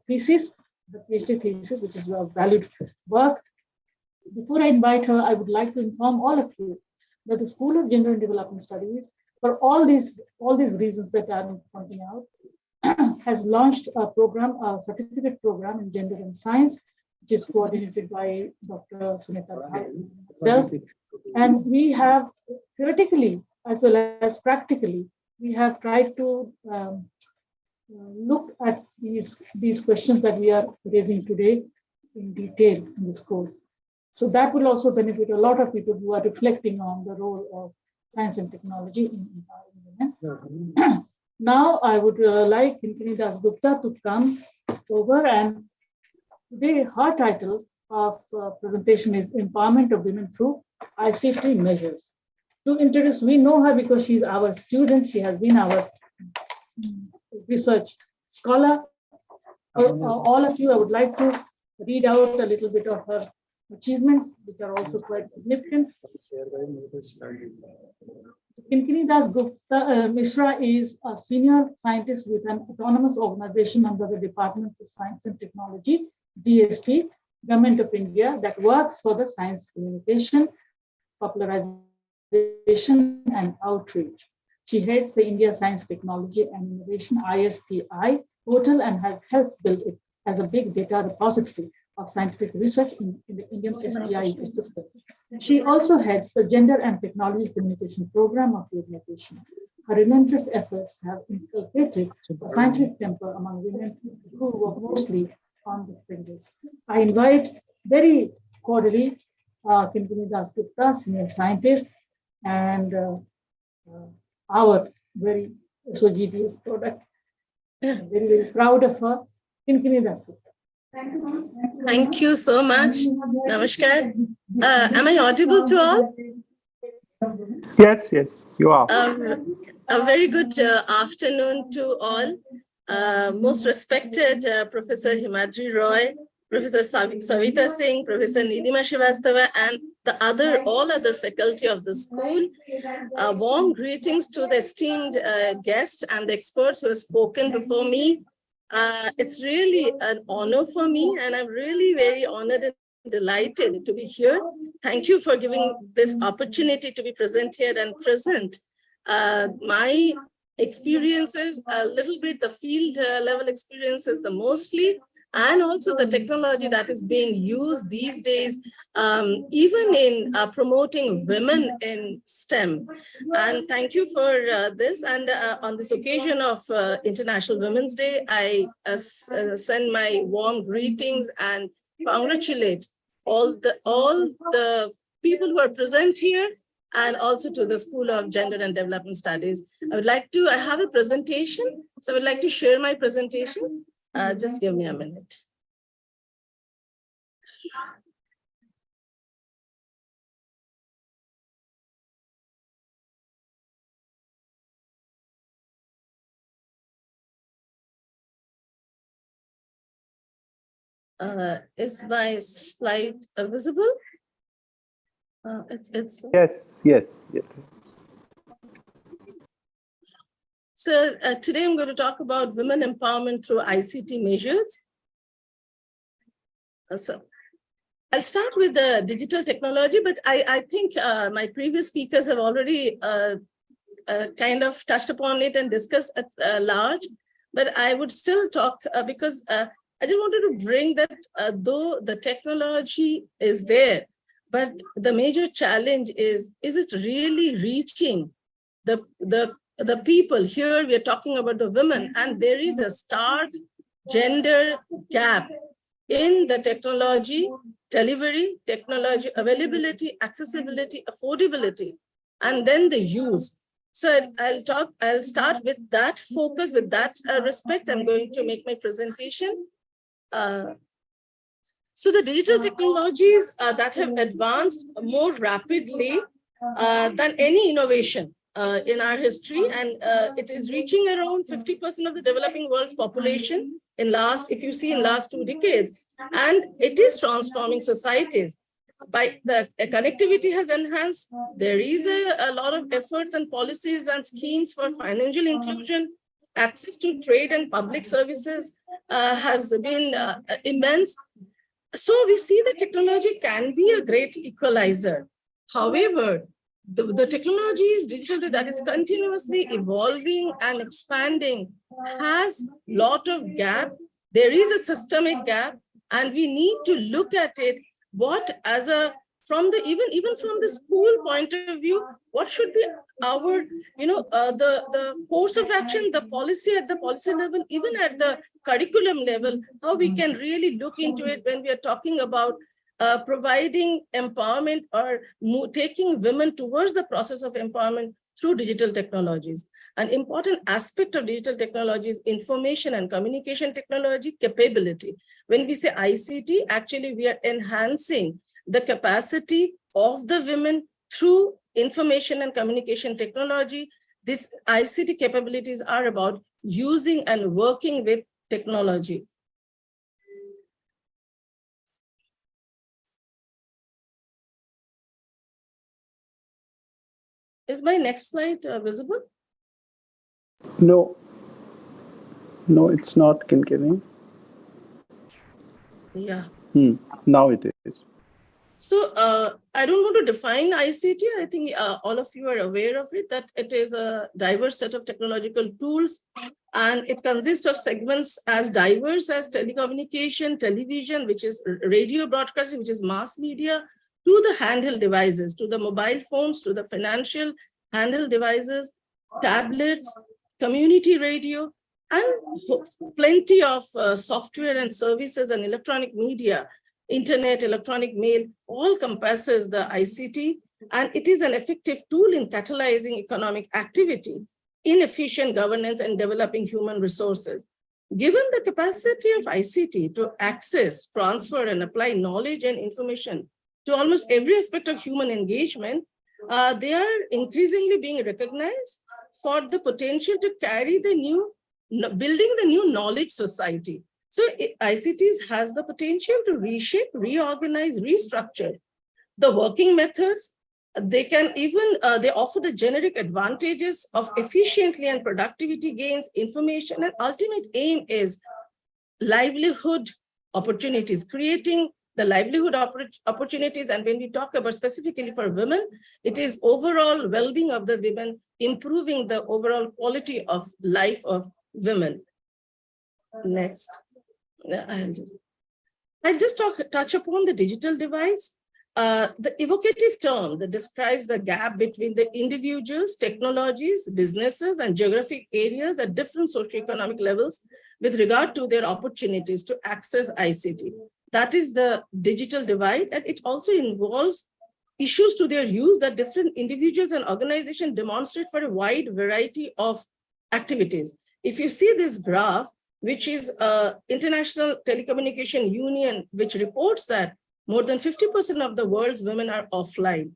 Speaker 1: thesis, the PhD thesis, which is a valued work. Before I invite her, I would like to inform all of you that the School of Gender and Development Studies, for all these reasons that I'm pointing out, has launched a program, a certificate program in gender and science, which is coordinated by Dr. Sunita herself. And we have theoretically as well as practically, we have tried to look at these questions that we are raising today in detail in this course. So that will also benefit a lot of people who are reflecting on the role of science and technology in empowering women. Now I would like Kinkini Das Gupta to come over, and today her title of presentation is Empowerment of Women Through ICT Measures. To introduce, we know her because she's our student. She has been our research scholar. All of you, I would like to read out a little bit of her achievements, which are also quite significant. Kinkini Das Gupta Mishra is a senior scientist with an autonomous organization under the Department of Science and Technology, DST, Government of India, that works for the science communication, popularization, and outreach. She heads the India Science Technology and Innovation ISTI portal and has helped build it as a big data repository of scientific research in the Indian STI ecosystem. She also heads the Gender and Technology Communication Program of the organization. Her relentless efforts have inculcated a scientific temper among women who work mostly on the fringes. I invite very cordially Kinkini Das Gupta, senior scientist, and our very SOGDS product. I'm very, very proud of her. Kinkini Dasgupta.
Speaker 7: Thank you so much. Namaskar. Am I audible to all?
Speaker 2: Yes, yes, you are.
Speaker 7: A very good afternoon to all. Most respected Professor Himadri Roy, Professor Savita Singh, Professor Nilima Srivastava, and all other faculty of the school. Warm greetings to the esteemed guests and the experts who have spoken before me. It's really an honor for me, and I'm really very honored and delighted to be here. Thank you for giving this opportunity to be present here and present my experiences, a little bit the field level experiences, the mostly, and also the technology that is being used these days, even in promoting women in STEM. And thank you for this. And on this occasion of International Women's Day, I send my warm greetings and congratulate all the people who are present here, and also to the School of Gender and Development Studies. I have a presentation, so I would like to share my presentation. Just give me a minute. Is my slide visible? It's
Speaker 2: Yes, yes, yes.
Speaker 7: So today I'm going to talk about women empowerment through ICT measures. So I'll start with the digital technology, but I think my previous speakers have already kind of touched upon it and discussed at large, but I would still talk because I just wanted to bring that though the technology is there, but the major challenge is it really reaching the people? Here we are talking about the women, and there is a stark gender gap in the technology delivery, technology availability, accessibility, affordability, and then the use. So I'll start with that focus, with that respect. I'm going to make my presentation. So the digital technologies that have advanced more rapidly than any innovation in our history, and it is reaching around 50% of the developing world's population in last 2 decades, and it is transforming societies. By the connectivity has enhanced, there is a lot of efforts and policies and schemes for financial inclusion, access to trade and public services has been immense. So we see that technology can be a great equalizer. However, the technology is digital that is continuously evolving and expanding, has a lot of gap. There is a systemic gap, and we need to look at it even from the school point of view, what should be our, the course of action, the policy at the policy level, even at the curriculum level, how we can really look into it when we are talking about providing empowerment or taking women towards the process of empowerment through digital technologies. An important aspect of digital technology is information and communication technology capability. When we say ICT, actually we are enhancing the capacity of the women through information and communication technology. These ICT capabilities are about using and working with technology. Is my next slide visible?
Speaker 2: No, it's not, Kinkini.
Speaker 7: Yeah.
Speaker 2: Now it is.
Speaker 7: So I don't want to define ICT. I think all of you are aware of it, that it is a diverse set of technological tools, and it consists of segments as diverse as telecommunication, television, which is radio broadcasting, which is mass media, to the handheld devices, to the mobile phones, to the financial handheld devices, tablets, community radio, and plenty of software and services and electronic media, internet, electronic mail, all compasses the ICT. and it is an effective tool in catalyzing economic activity, in efficient governance, and developing human resources. Given the capacity of ICT to access, transfer, and apply knowledge and information to almost every aspect of human engagement, they are increasingly being recognized for the potential to carry the new, building the new knowledge society. So ICTs has the potential to reshape, reorganize, restructure the working methods. They can even, they offer the generic advantages of efficiently and productivity gains, information, and ultimate aim is livelihood opportunities, creating the livelihood opportunities. And when we talk about specifically for women, it is overall well-being of the women, improving the overall quality of life of women. Next, I'll just touch upon the digital divides. The evocative term that describes the gap between the individuals, technologies, businesses, and geographic areas at different socioeconomic levels with regard to their opportunities to access ICT. That is the digital divide, and it also involves issues to their use that different individuals and organizations demonstrate for a wide variety of activities. If you see this graph, which is International Telecommunication Union, which reports that more than 50% of the world's women are offline.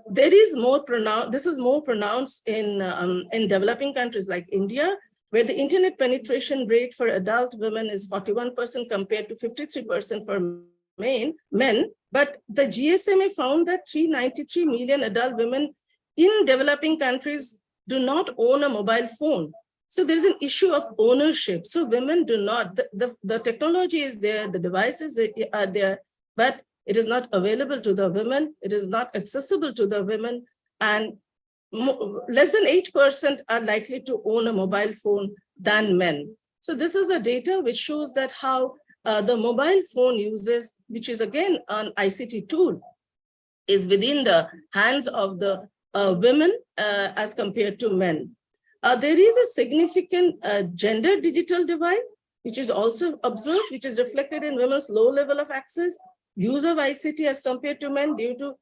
Speaker 7: There is more pronounced, this is more pronounced in developing countries like India, where the internet penetration rate for adult women is 41% compared to 53% for men. But the GSMA found that 393 million adult women in developing countries do not own a mobile phone. So there's an issue of ownership. So women do not, the technology is there, the devices are there, but it is not available to the women. It is not accessible to the women. And less than 8% are likely to own a mobile phone than men. So this is a data which shows that how the mobile phone uses, which is again an ICT tool, is within the hands of the women as compared to men. There is a significant gender digital divide, which is also observed, which is reflected in women's low level of access, use of ICT as compared to men due to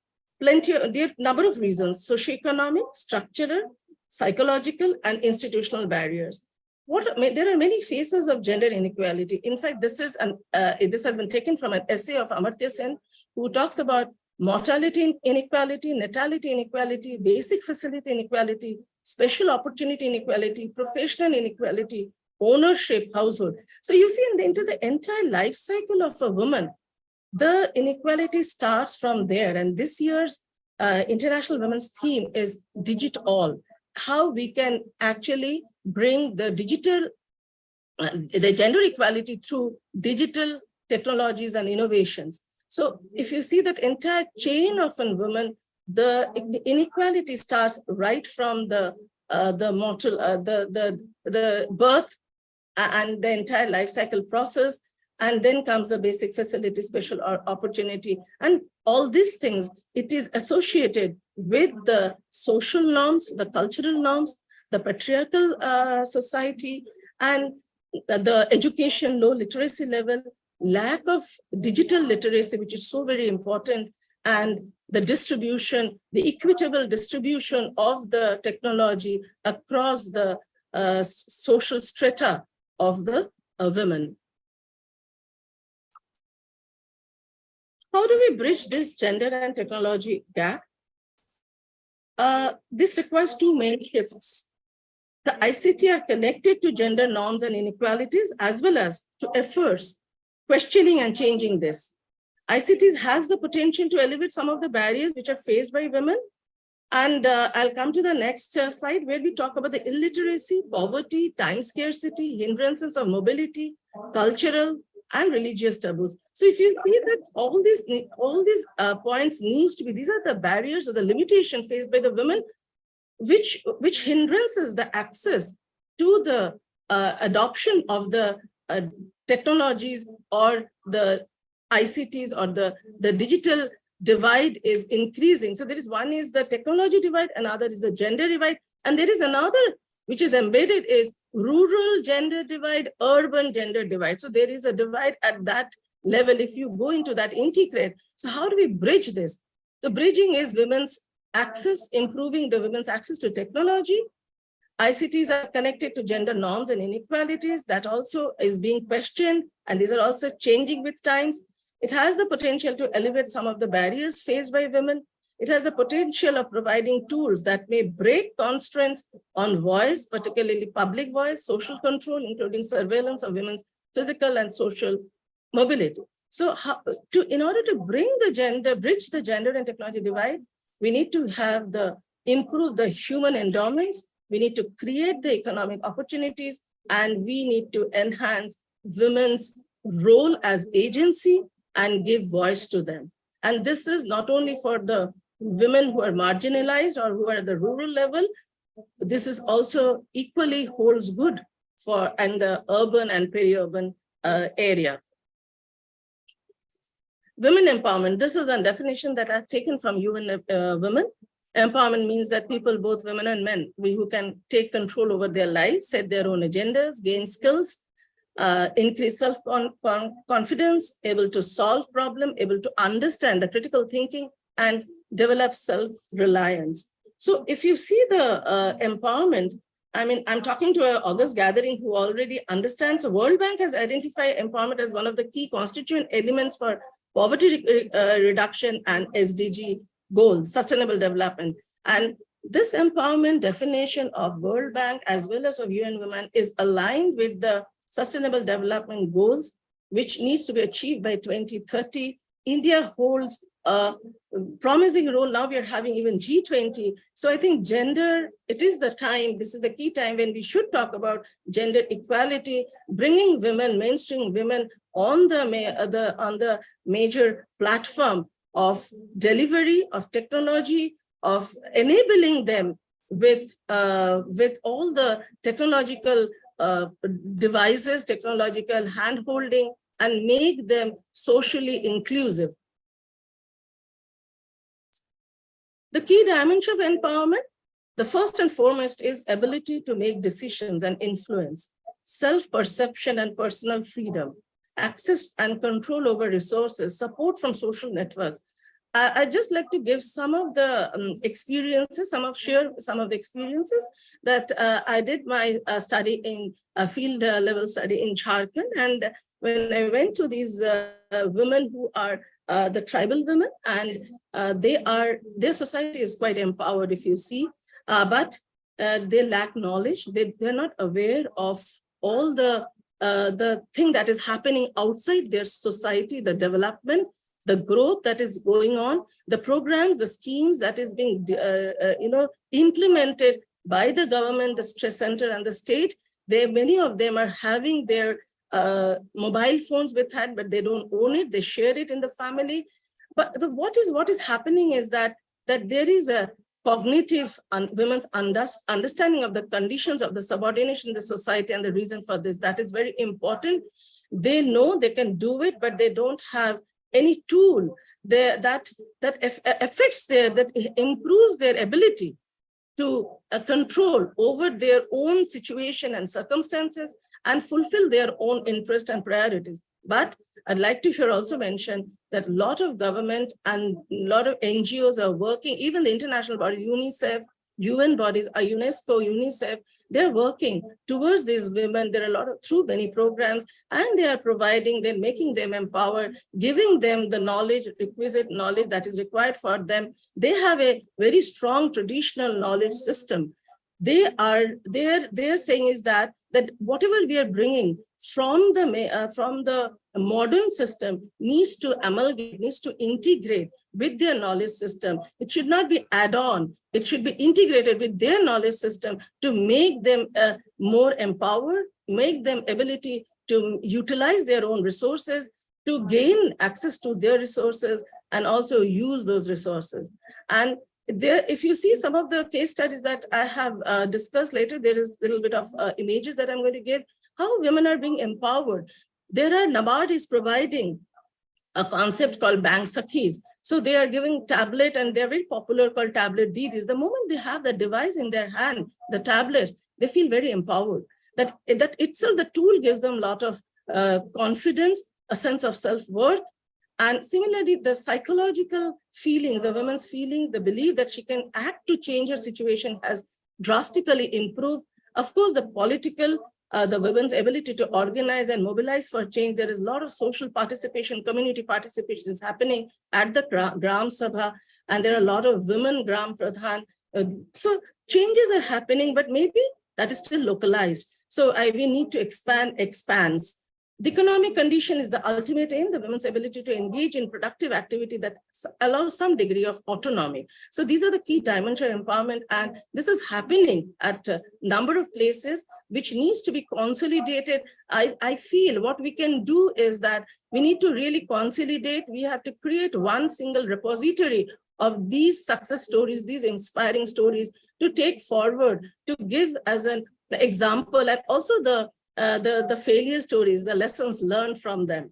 Speaker 7: number of reasons: socioeconomic, structural, psychological, and institutional barriers. There are many faces of gender inequality. In fact, this has been taken from an essay of Amartya Sen, who talks about mortality inequality, natality inequality, basic facility inequality, special opportunity inequality, professional inequality, ownership, household. So you see into the entire life cycle of a woman, the inequality starts from there. And this year's International Women's theme is DigitAll, how we can actually bring the digital, the gender equality through digital technologies and innovations. So if you see that entire chain of a woman, the inequality starts right from the birth and the entire life cycle process. And then comes the basic facility, special opportunity. And all these things, it is associated with the social norms, the cultural norms, the patriarchal society, and the education, low literacy level, lack of digital literacy, which is so very important, and the distribution, the equitable distribution of the technology across the social strata of the women. How do we bridge this gender and technology gap? This requires two main shifts. The ICT are connected to gender norms and inequalities, as well as to efforts questioning and changing this. ICTs has the potential to elevate some of the barriers which are faced by women. And I'll come to the next slide, where we talk about the illiteracy, poverty, time scarcity, hindrances of mobility, cultural and religious taboos. So if you see that all these points needs to be, these are the barriers or the limitation faced by the women, which hindrances the access to the adoption of the technologies or the ICTs, or the digital divide is increasing. So there is one is the technology divide, another is the gender divide, and there is another which is embedded is rural gender divide, urban gender divide. So there is a divide at that level if you go into that integrate. So how do we bridge this? So bridging is women's access, improving the women's access to technology. ICTs are connected to gender norms and inequalities. That also is being questioned, and these are also changing with times. It has the potential to elevate some of the barriers faced by women. It has the potential of providing tools that may break constraints on voice, particularly public voice, social control, including surveillance of women's physical and social mobility. So in order to bridge the gender and technology divide, we need to improve the human endowments. We need to create the economic opportunities, and we need to enhance women's role as agency and give voice to them. And this is not only for the women who are marginalized or who are at the rural level, this is also equally holds good for the urban and peri-urban area. Women empowerment, this is a definition that I've taken from UN Women. Empowerment means that people, both women and men, who can take control over their lives, set their own agendas, gain skills, increase self-confidence, able to solve problems, able to understand the critical thinking, and develop self-reliance. So if you see the empowerment, I mean, I'm talking to an August gathering who already understands. The World Bank has identified empowerment as one of the key constituent elements for poverty reduction and SDG goals, sustainable development. And this empowerment definition of World Bank as well as of UN Women is aligned with the sustainable development goals, which needs to be achieved by 2030. India holds a promising role. Now we are having even G20. So I think gender, it is the time, this is the key time when we should talk about gender equality, bringing women, mainstream women on the major platform of delivery of technology, of enabling them with all the technological devices, technological hand-holding, and make them socially inclusive. The key dimension of empowerment, the first and foremost is ability to make decisions and influence, self-perception and personal freedom, access and control over resources, support from social networks. I'd just like to give some of the experiences, share some of the experiences that I did my study in a field level study in Jharkhand. And when I went to these women who are the tribal women, and their society is quite empowered, if you see, but they lack knowledge. They're not aware of all the thing that is happening outside their society, the development, the growth that is going on, the programs, the schemes that is being implemented by the government, the stress center and the state. Many of them are having their mobile phones with that, but they don't own it. They share it in the family. But what is happening is that there is a cognitive women's understanding of the conditions of the subordination in the society, and the reason for this, that is very important. They know they can do it, but they don't have any tool that improves their ability to control over their own situation and circumstances and fulfill their own interests and priorities. But I'd like to here also mention that a lot of government and a lot of NGOs are working, even the international bodies, UNICEF, UN bodies, UNESCO, UNICEF, they're working towards these women. There are a lot of, through many programs, and they are providing, they're making them empowered, giving them the knowledge, requisite knowledge that is required for them. They have a very strong traditional knowledge system. They're saying is that whatever we are bringing from the modern system needs to amalgamate, needs to integrate with their knowledge system. It should not be add-on. It should be integrated with their knowledge system to make them more empowered, make them ability to utilize their own resources, to gain access to their resources, and also use those resources. And there, if you see some of the case studies that I have discussed later, there is a little bit of images that I'm going to give, how women are being empowered. NABARD is providing a concept called Bank Sakhis. So they are giving tablet, and they're very popular, called tablet Didis. The moment they have the device in their hand, the tablet, they feel very empowered. That itself, the tool gives them a lot of confidence, a sense of self-worth, And similarly, the psychological feelings, the women's feelings, the belief that she can act to change her situation has drastically improved. Of course, the political, the women's ability to organize and mobilize for change, there is a lot of social participation, community participation is happening at the Gram Sabha, and there are a lot of women Gram Pradhan. So changes are happening, but maybe that is still localized. So we need to expands. The economic condition is the ultimate aim, the women's ability to engage in productive activity that allows some degree of autonomy. So these are the key dimensions of empowerment, and this is happening at a number of places, which needs to be consolidated. I feel what we can do is that we need to really consolidate. We have to create one single repository of these success stories, these inspiring stories to take forward, to give as an example, and also the failure stories, the lessons learned from them.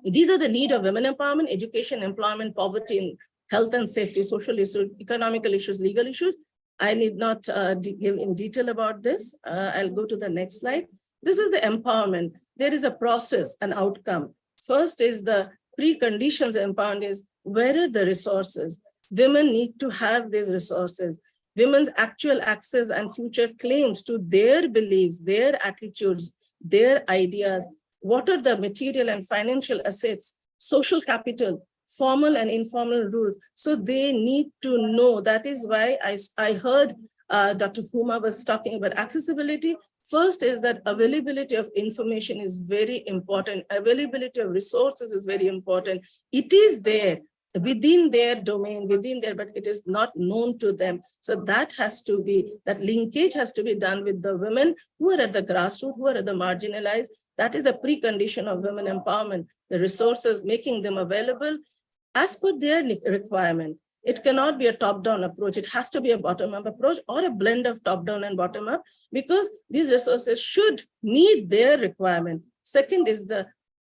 Speaker 7: These are the need of women empowerment, education, employment, poverty, health and safety, social issues, economical issues, legal issues. I need not give in detail about this. I'll go to the next slide. This is the empowerment. There is a process, an outcome. First is the preconditions of empowerment is where are the resources? Women need to have these resources. Women's actual access and future claims to their beliefs, their attitudes, their ideas, what are the material and financial assets, social capital, formal and informal rules. So they need to know. That is why I heard Dr. Huma was talking about accessibility. First is that availability of information is very important. Availability of resources is very important. It is there within their domain, but it is not known to them. So that has to be, that linkage has to be done with the women who are at the grassroots, who are at the marginalized. That is a precondition of women empowerment, the resources, making them available as per their requirement. It cannot be a top-down approach. It has to be a bottom-up approach or a blend of top-down and bottom-up, because these resources should meet their requirement. Second is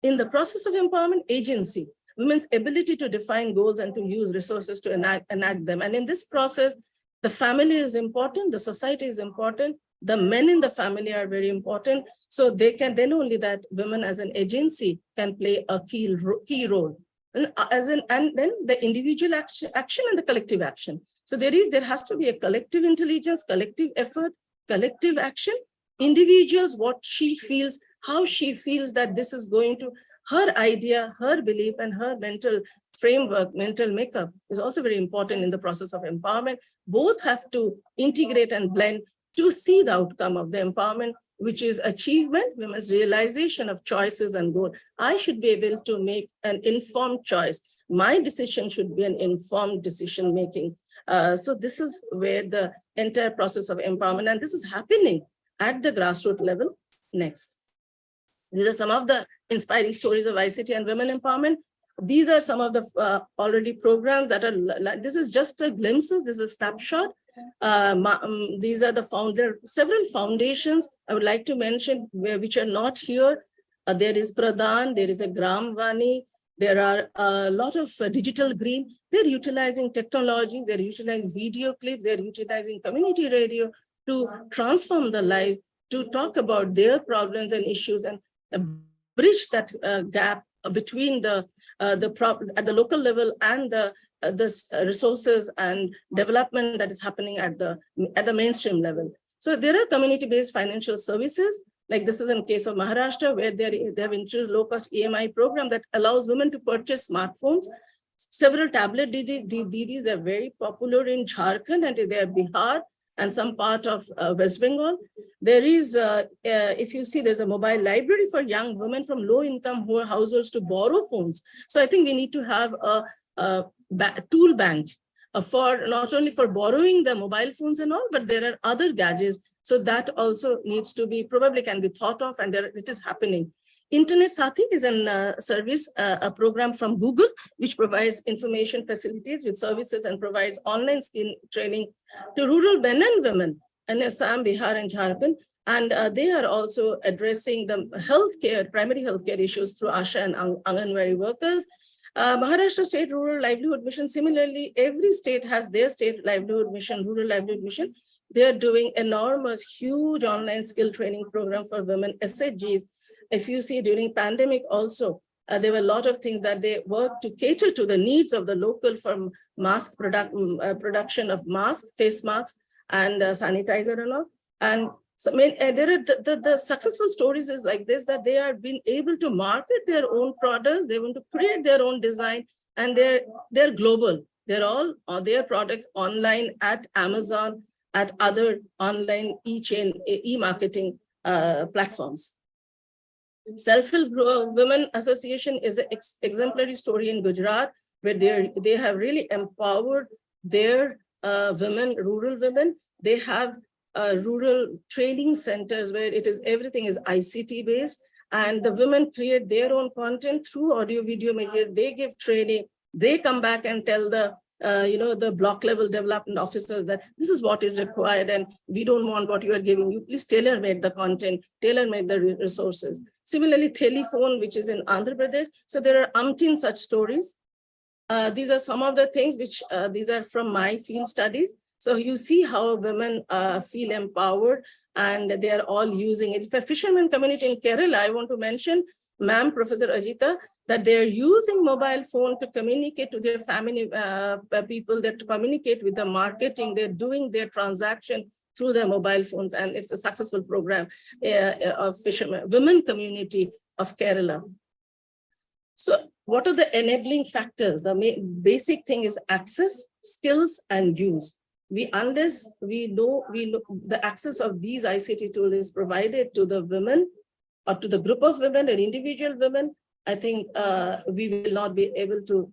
Speaker 7: in the process of empowerment, agency. Women's ability to define goals and to use resources to enact them. And in this process, the family is important, the society is important, the men in the family are very important. So they can, then only that women as an agency can play a key role. And then the individual action and the collective action. So there has to be a collective intelligence, collective effort, collective action. Individuals, what she feels, how she feels that this is going to, her idea, her belief, and her mental framework, mental makeup is also very important in the process of empowerment. Both have to integrate and blend to see the outcome of the empowerment, which is achievement, women's realization of choices and goals. I should be able to make an informed choice. My decision should be an informed decision making. So this is where the entire process of empowerment, and this is happening at the grassroots level. Next. These are some of the inspiring stories of ICT and women empowerment. These are some of the already programs that are, this is just a glimpses, this is a snapshot. These are the several foundations I would like to mention which are not here. There is Pradhan, there is a Gram Vani, there are a lot of digital green. They're utilizing technology, they're utilizing video clips, they're utilizing community radio to transform the life, to talk about their problems and issues and bridge that gap between at the local level and the resources and development that is happening at the mainstream level. So there are community-based financial services, like this is in case of Maharashtra, where they have introduced low-cost EMI program that allows women to purchase smartphones. Several tablet Didis are very popular in Jharkhand and they are Bihar and some part of West Bengal. There is, if you see, there's a mobile library for young women from low-income households to borrow phones. So I think we need to have a tool bank for not only for borrowing the mobile phones and all, but there are other gadgets. So that also needs to be, probably can be thought of, and it is happening. Internet Sathi is a service, a program from Google, which provides information facilities with services and provides online skill training to rural men and women in Assam, Bihar, and Jharkhand. And they are also addressing the healthcare, primary healthcare issues through ASHA and Anganwadi workers. Maharashtra State Rural Livelihood Mission, similarly, every state has their state livelihood mission, rural livelihood mission. They are doing enormous, huge online skill training program for women, SHGs. If you see during pandemic also, there were a lot of things that they worked to cater to the needs of the local from mask production of masks, face masks, and sanitizer and all. And so, I mean, there are the successful stories is like this, that they are being able to market their own products, they want to create their own design, and they're global. They're all their products online at Amazon, at other online e-marketing platforms. Self-Help Women Association is an exemplary story in Gujarat, where they have really empowered their women, rural women. They have rural training centers where everything is ICT based, and the women create their own content through audio video media. They give training. They come back and tell the the block level development officers that this is what is required, and we don't want what you are giving. You please tailor-made the content, tailor-made the resources. Similarly, Telephone, which is in Andhra Pradesh. So there are umpteen such stories. These are some of the things which these are from my field studies. So you see how women feel empowered, and they are all using it. For fishermen community in Kerala, I want to mention, ma'am, Professor Ajita, that they're using mobile phone to communicate to their family people, that to communicate with the marketing. They're doing their transaction through their mobile phones, and it's a successful program of fishermen, women community of Kerala. So what are the enabling factors? The basic thing is access, skills, and use. Unless we know the access of these ICT tools is provided to the women or to the group of women and individual women, I think we will not be able to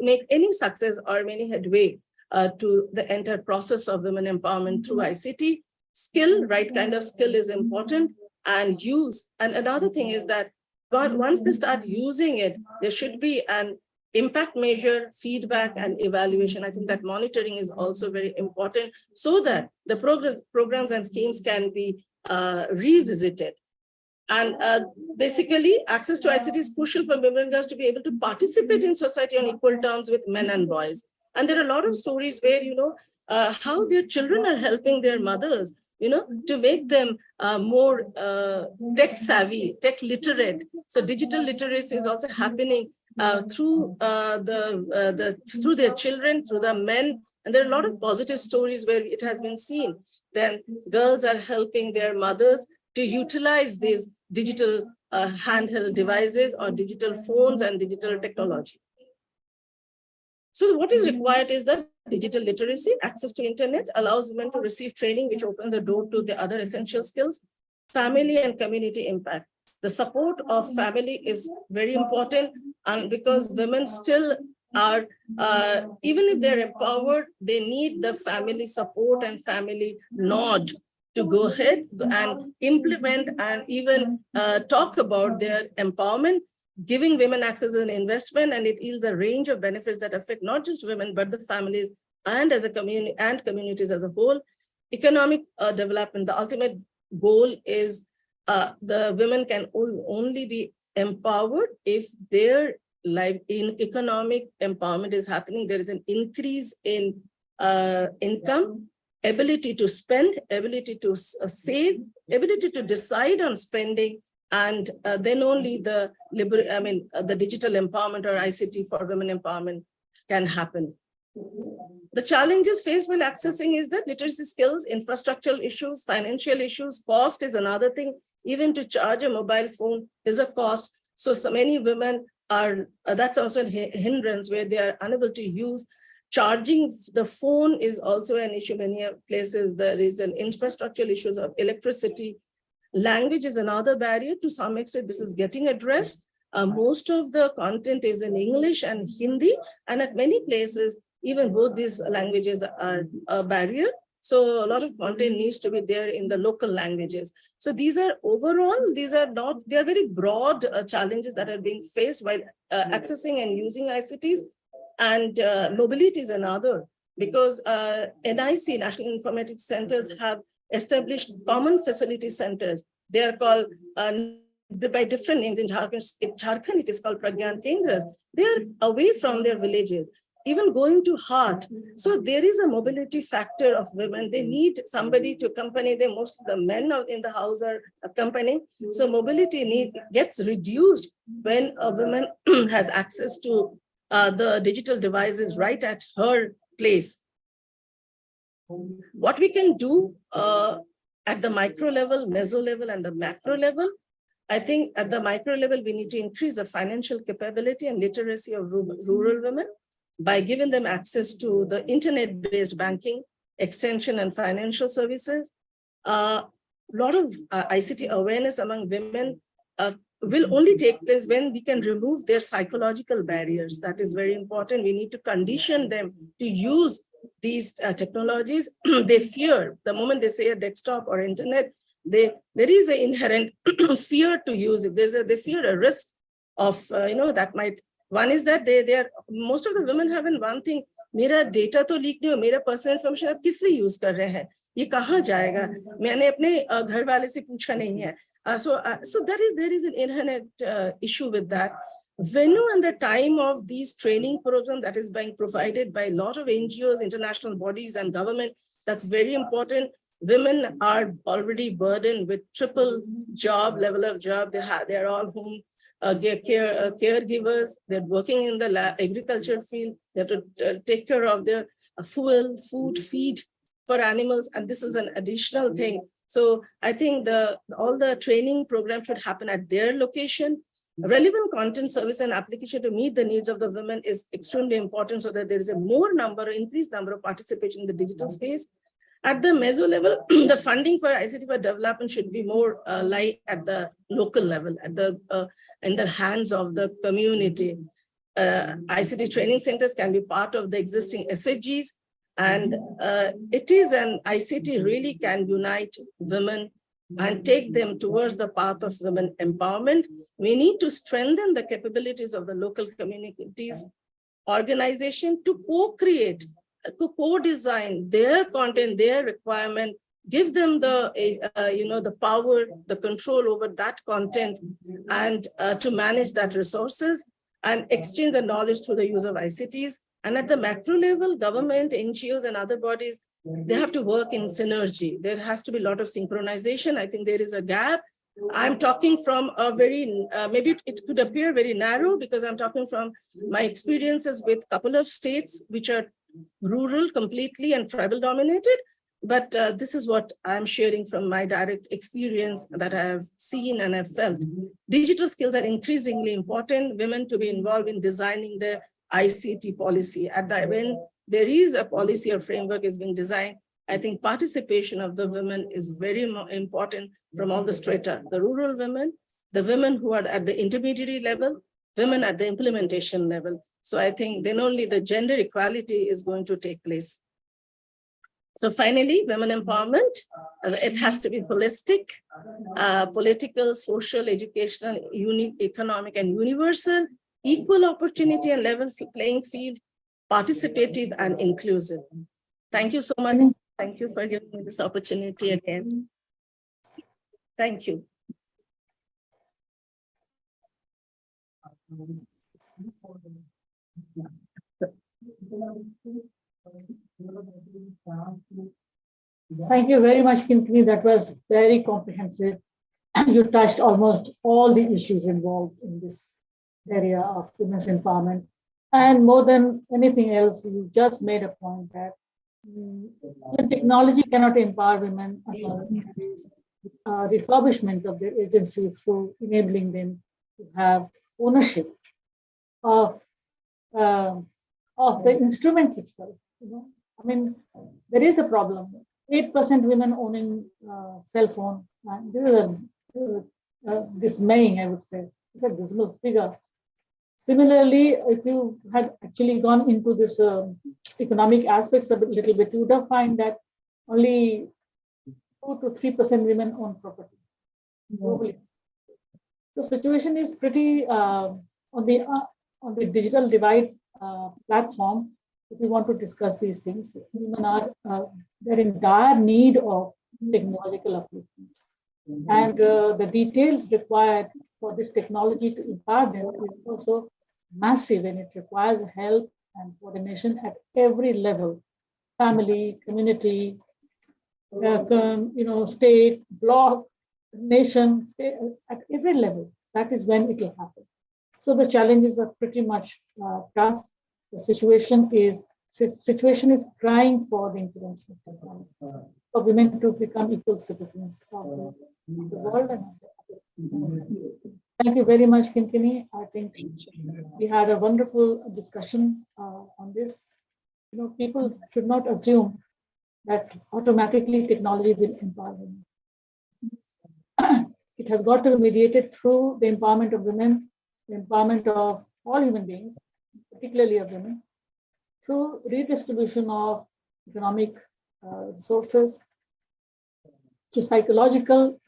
Speaker 7: make any success or any headway to the entire process of women empowerment through ICT. Skill, right kind of skill is important, and use. And another thing is that once they start using it, there should be an impact measure, feedback, and evaluation. I think that monitoring is also very important, so that the programs and schemes can be revisited. And basically, access to ICT is crucial for women and girls to be able to participate in society on equal terms with men and boys. And there are a lot of stories where, how their children are helping their mothers, to make them more tech savvy, tech literate. So digital literacy is also happening through through their children, through the men. And there are a lot of positive stories where it has been seen. Then girls are helping their mothers to utilize these digital handheld devices or digital phones and digital technology. So what is required is that digital literacy, access to internet, allows women to receive training, which opens the door to the other essential skills. Family and community impact. The support of family is very important, and because women still are, even if they're empowered, they need the family support and family nod to go ahead and implement and even talk about their empowerment. Giving women access as an investment, and it yields a range of benefits that affect not just women, but the families and as a community and communities as a whole. Economic development, the ultimate goal is the women can only be empowered if their life in economic empowerment is happening. There is an increase in income, ability to spend, ability to save, ability to decide on spending, and then only the digital empowerment or ICT for women empowerment can happen. The challenges faced while accessing is that literacy skills, infrastructural issues, financial issues, cost is another thing. Even to charge a mobile phone is a cost. So many women are, that's also a hindrance where they are unable to use. Charging the phone is also an issue. Many places there is an infrastructural issues of electricity. Language is another barrier. To some extent, this is getting addressed. Most of the content is in English and Hindi, and at many places, even both these languages are a barrier. So a lot of content needs to be there in the local languages. So these are overall, they are very broad challenges that are being faced while accessing and using ICTs. And mobility is another, because NIC, National Informatics Centers, have established common facility centers. They are called by different names. In Jharkhand, it is called Pragyan Kendras. They are away from their villages. even going to heart. So there is a mobility factor of women. They need somebody to accompany them. Most of the men in the house are accompanying. So mobility gets reduced when a woman has access to the digital devices right at her place. What we can do at the micro level, meso level, and the macro level, I think at the micro level, we need to increase the financial capability and literacy of rural women by giving them access to the internet-based banking, extension, and financial services. A lot of ICT awareness among women will only take place when we can remove their psychological barriers. That is very important. We need to condition them to use these technologies. They fear the moment they say a desktop or internet, there is an inherent fear to use it. They fear a risk of, that might, one is that most of the women have in one thing, मेरा data तो leak नहीं हो, मेरा personal information आप किस लिए use कर रहे हैं? ये कहाँ जाएगा? मैंने अपने घर वाले से पूछा नहीं है. So there is an inherent issue with that. Venue and the time of these training programs that is being provided by a lot of NGOs, international bodies, and government, that's very important. Women are already burdened with triple level of job. They're all home caregivers. They're working in the agriculture field. They have to take care of their food, feed for animals, and this is an additional thing. So I think all the training programs should happen at their location. Relevant content, service, and application to meet the needs of the women is extremely important so that there is a increased number of participation in the digital space. At the meso level, the funding for ICT for development should be more like at the local level, in the hands of the community. ICT training centers can be part of the existing SHGs, and it is an ICT really can unite women and take them towards the path of women empowerment. We need to strengthen the capabilities of the local communities, organization to co-create, to co-design their content, their requirement, give them the, the power, the control over that content, and to manage that resources and exchange the knowledge through the use of ICTs. And at the macro level, government, NGOs, and other bodies, they have to work in synergy. There has to be a lot of synchronization. I think there is a gap. I'm talking from a very, maybe it could appear very narrow because I'm talking from my experiences with a couple of states which are rural completely and tribal dominated. But this is what I'm sharing from my direct experience that I have seen and have felt. Digital skills are increasingly important. Women to be involved in designing the ICT policy. When there is a policy or framework is being designed, I think participation of the women is very important from all the strata, the rural women, the women who are at the intermediary level, women at the implementation level. So I think then only the gender equality is going to take place. So finally, women empowerment, it has to be holistic, political, social, educational, economic, and universal, equal opportunity and level playing field, participative and inclusive. Thank you so much. Thank you for giving me this opportunity again. Thank you.
Speaker 1: Thank you very much, Kinkini. That was very comprehensive. You touched almost all the issues involved in this area of women's empowerment. And more than anything else, you just made a point that technology cannot empower women as well as refurbishment of their agency through enabling them to have ownership of the instruments itself. I mean, there is a problem. 8% women owning cell phone. This is dismaying, I would say. It's a dismal figure. Similarly, if you had actually gone into this economic aspects a little bit, you would have find that only 2 to 3% women own property globally. The situation is pretty on the digital divide platform. If we want to discuss these things, women are they're in dire need of technological upliftment, and the details required for this technology to empower them is also massive, and it requires help and coordination at every level, family, community, state, block, nation, state, at every level. That is when it will happen. So the challenges are pretty much tough. The situation is crying for the intervention of technology, for women to become equal citizens of the world. Thank you very much, Kinkini. I think we had a wonderful discussion on this. People should not assume that automatically technology will empower women. It has got to be mediated through the empowerment of women, the empowerment of all human beings, particularly of women, through redistribution of economic resources, to psychological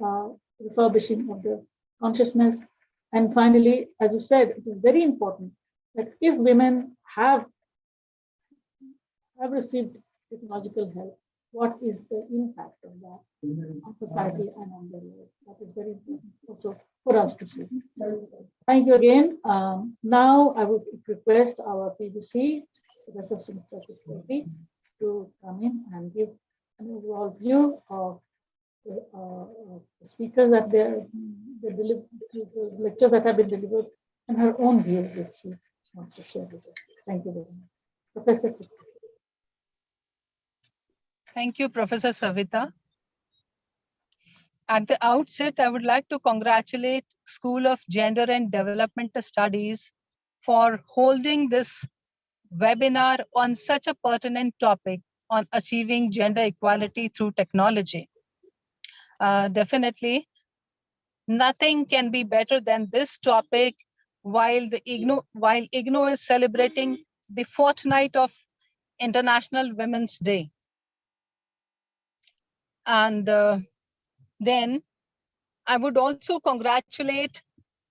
Speaker 1: refurbishing of the consciousness. And finally, as you said, it is very important that if women have received technological help, what is the impact of that on society and on their life? That is very important also for us to see. Thank you again. Now I would request our PVC, Professor Sumitra Pushpalli, to come in and give an overall view of the speakers that the lectures that have been delivered, and her own views which she wants to share with us. Thank you very much. Professor Pushpalli.
Speaker 3: Thank you, Professor Savita. At the outset, I would like to congratulate School of Gender and Developmental Studies for holding this webinar on such a pertinent topic on achieving gender equality through technology. Definitely, nothing can be better than this topic while IGNOU is celebrating the fortnight of International Women's Day. And then I would also congratulate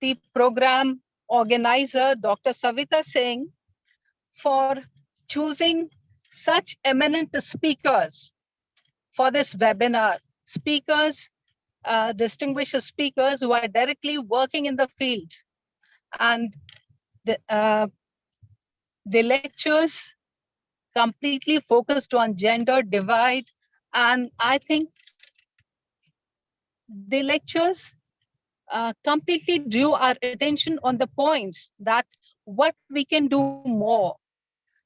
Speaker 3: the program organizer, Dr. Savita Singh, for choosing such eminent speakers for this webinar. Speakers, distinguished speakers who are directly working in the field. And the lectures completely focused on gender divide. And I think the lectures completely drew our attention on the points that what we can do more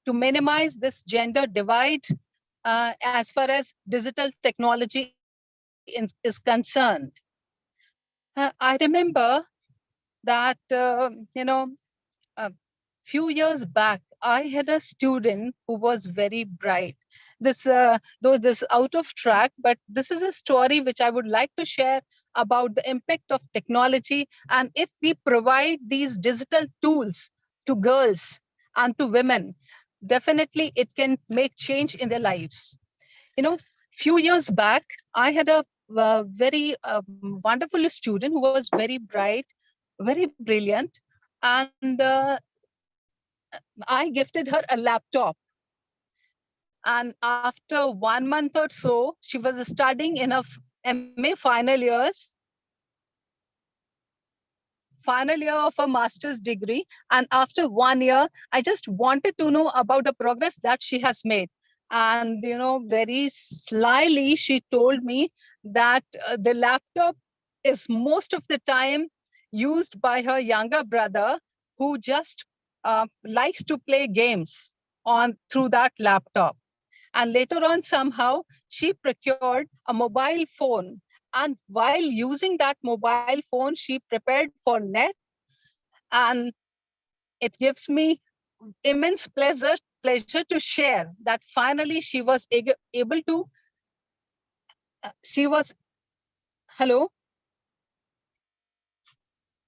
Speaker 3: to minimize this gender divide as far as digital technology is concerned. I remember that, a few years back, I had a student who was very bright. Though this is out of track, but this is a story which I would like to share about the impact of technology. And if we provide these digital tools to girls and to women, definitely it can make change in their lives. Few years back, I had a very wonderful student who was very bright, very brilliant. And I gifted her a laptop. And after 1 month or so, she was studying in a MA final year of a master's degree. And after 1 year, I just wanted to know about the progress that she has made. And, very slyly, she told me that the laptop is most of the time used by her younger brother, who just likes to play games through that laptop. And later on, somehow, she procured a mobile phone. And while using that mobile phone, she prepared for NET. And it gives me immense pleasure to share that finally she was able to, hello?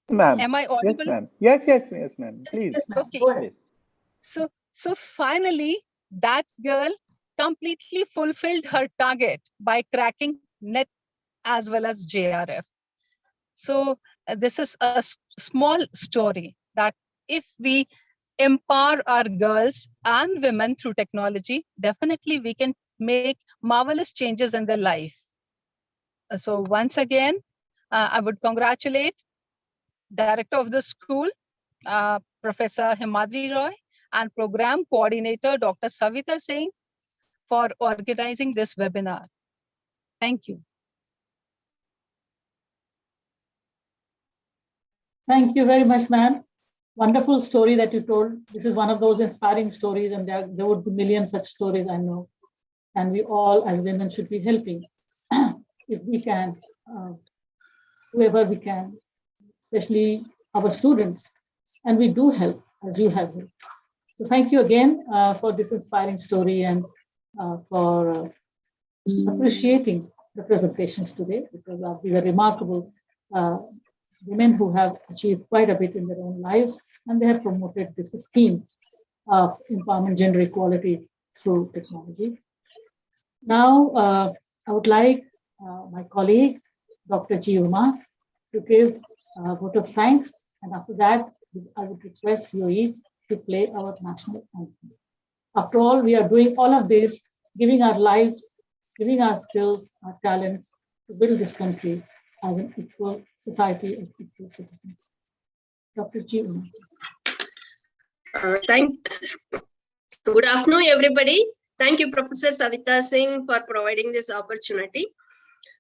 Speaker 2: Ma'am.
Speaker 3: Am I audible?
Speaker 2: Yes, ma'am. Yes, ma'am. Please.
Speaker 3: Okay.
Speaker 2: Go ahead.
Speaker 3: So finally, that girl completely fulfilled her target by cracking NET as well as JRF. So this is a small story that if we empower our girls and women through technology, definitely we can make marvelous changes in their life. So once again, I would congratulate Director of the school, Professor Himadri Roy, and Program Coordinator, Dr. Savita Singh, for organizing this webinar. Thank you.
Speaker 1: Thank you very much, ma'am. Wonderful story that you told. This is one of those inspiring stories, and there would be millions such stories, I know. And we all, as women, should be helping if we can, whoever we can, especially our students. And we do help, as you have helped. So thank you again for this inspiring story and for appreciating the presentations today, because these are remarkable women who have achieved quite a bit in their own lives, and they have promoted this scheme of empowerment, gender equality through technology. Now, I would like my colleague, Dr. G. Uma, to give a vote of thanks, and after that, I would request Yoi to play our national anthem. After all, we are doing all of this, giving our lives, giving our skills, our talents to build this country as an equal society of equal citizens. Dr. G. Uma.
Speaker 8: Good afternoon, everybody. Thank you, Professor Savita Singh, for providing this opportunity.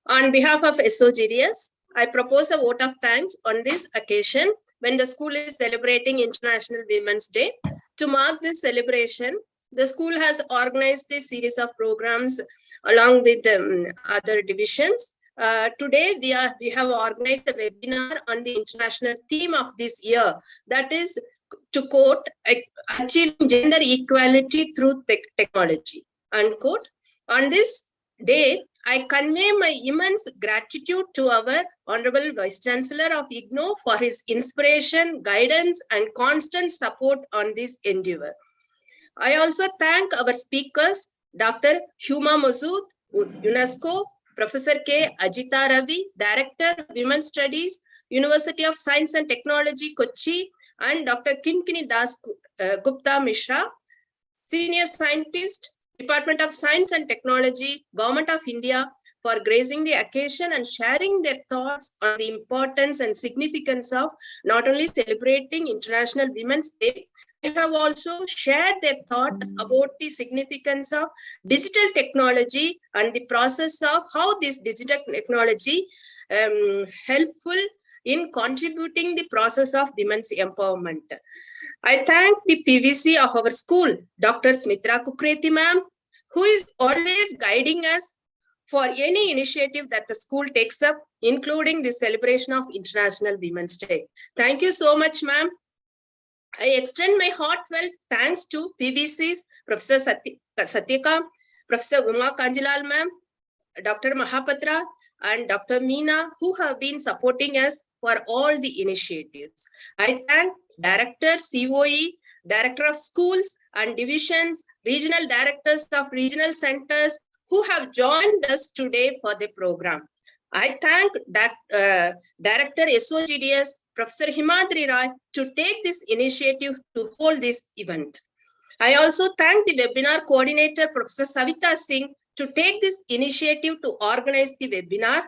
Speaker 8: On behalf of SOGDS, I propose a vote of thanks on this occasion when the school is celebrating International Women's Day. To mark this celebration, the school has organized a series of programs along with other divisions. Today, we have organized a webinar on the international theme of this year, that is, to quote, achieving gender equality through technology, unquote. On this day, I convey my immense gratitude to our Honorable Vice Chancellor of IGNOU for his inspiration, guidance, and constant support on this endeavor. I also thank our speakers, Dr. Huma Masood, UNESCO, Professor K. Ajita Ravi, Director, Women's Studies, University of Science and Technology, Kochi, and Dr. Kinkini Das Gupta Mishra, Senior Scientist, Department of Science and Technology, Government of India, for gracing the occasion and sharing their thoughts on the importance and significance of not only celebrating International Women's Day, they have also shared their thought about the significance of digital technology and the process of how this digital technology helpful in contributing the process of women's empowerment. I thank the PVC of our school, Dr. Smitra Kukreti ma'am, who is always guiding us for any initiative that the school takes up, including the celebration of International Women's Day. Thank you so much, ma'am. I extend my heartfelt thanks to PVC's Professor Satyaka, Professor Uma Kanjilal ma'am, Dr. Mahapatra, and Dr. Meena, who have been supporting us for all the initiatives. I thank Director COE, Director of Schools and Divisions, Regional Directors of Regional Centers who have joined us today for the program. I thank Director SOGDS, Professor Himadri Roy, to take this initiative to hold this event. I also thank the webinar coordinator, Professor Savita Singh, to take this initiative to organize the webinar.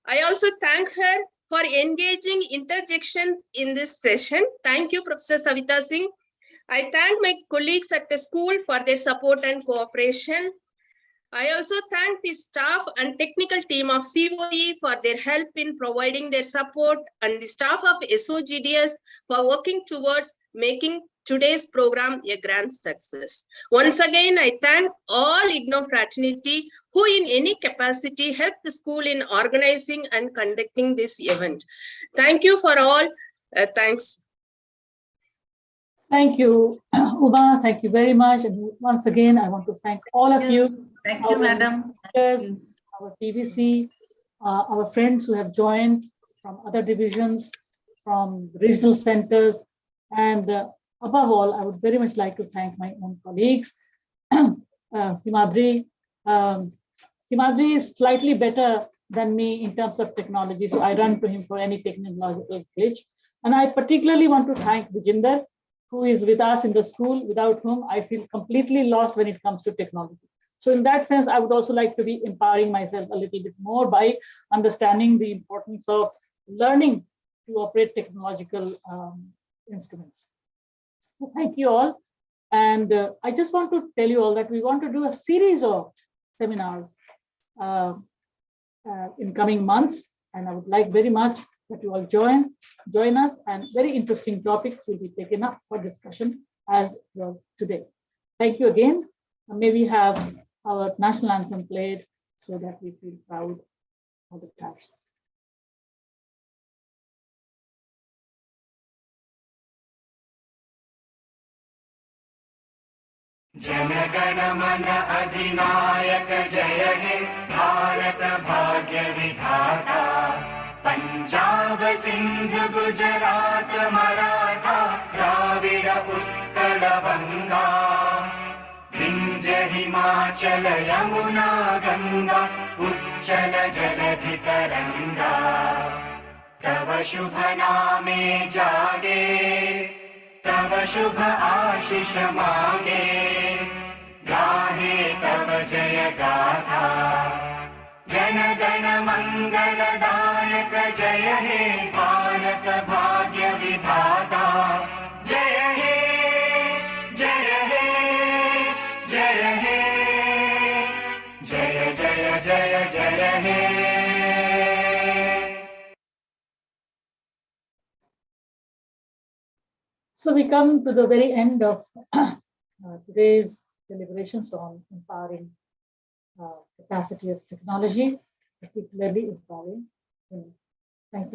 Speaker 8: I also thank her for engaging interjections in this session. Thank you, Professor Savita Singh. I thank my colleagues at the school for their support and cooperation. I also thank the staff and technical team of COE for their help in providing their support, and the staff of SOGDS for working towards making today's program a grand success. Once again, I thank all IGNOU fraternity who in any capacity helped the school in organizing and conducting this event. Thank you for all. Thanks.
Speaker 1: Thank you, Uma. Thank you very much. And once again, I want to thank all of you.
Speaker 6: Thank you, madam.
Speaker 1: Our PVC, our friends who have joined from other divisions, from regional centers, and above all, I would very much like to thank my own colleagues. Himadri. Himadri is slightly better than me in terms of technology, so I run to him for any technological glitch. And I particularly want to thank Vijinder, who is with us in the school, without whom I feel completely lost when it comes to technology. So in that sense, I would also like to be empowering myself a little bit more by understanding the importance of learning to operate technological instruments. So thank you all. And I just want to tell you all that we want to do a series of seminars in coming months. And I would like very much that you all join us, and very interesting topics will be taken up for discussion as was today. Thank you again. May we have our national anthem played so that we feel proud of the time.
Speaker 4: जनगण मन अधिनायक जय हे भारत भाग्य विधाता पंजाब सिंध गुजरात मराठा द्राविड उत्कल बंगा विंध्य हिमाचल यमुना गंगा उच्चल जलधि तरंगा तव शुभ नामे जागे तव शुभ आशीष मांगे गाहे तव जय गाथा जन गण मंगलदायक जय हे भारत भाग्य विधाता जय हे जय हे जय हे जय जय जय जय हे।
Speaker 1: So we come to the very end of today's deliberations on empowering capacity of technology, particularly empowering women. Thank you.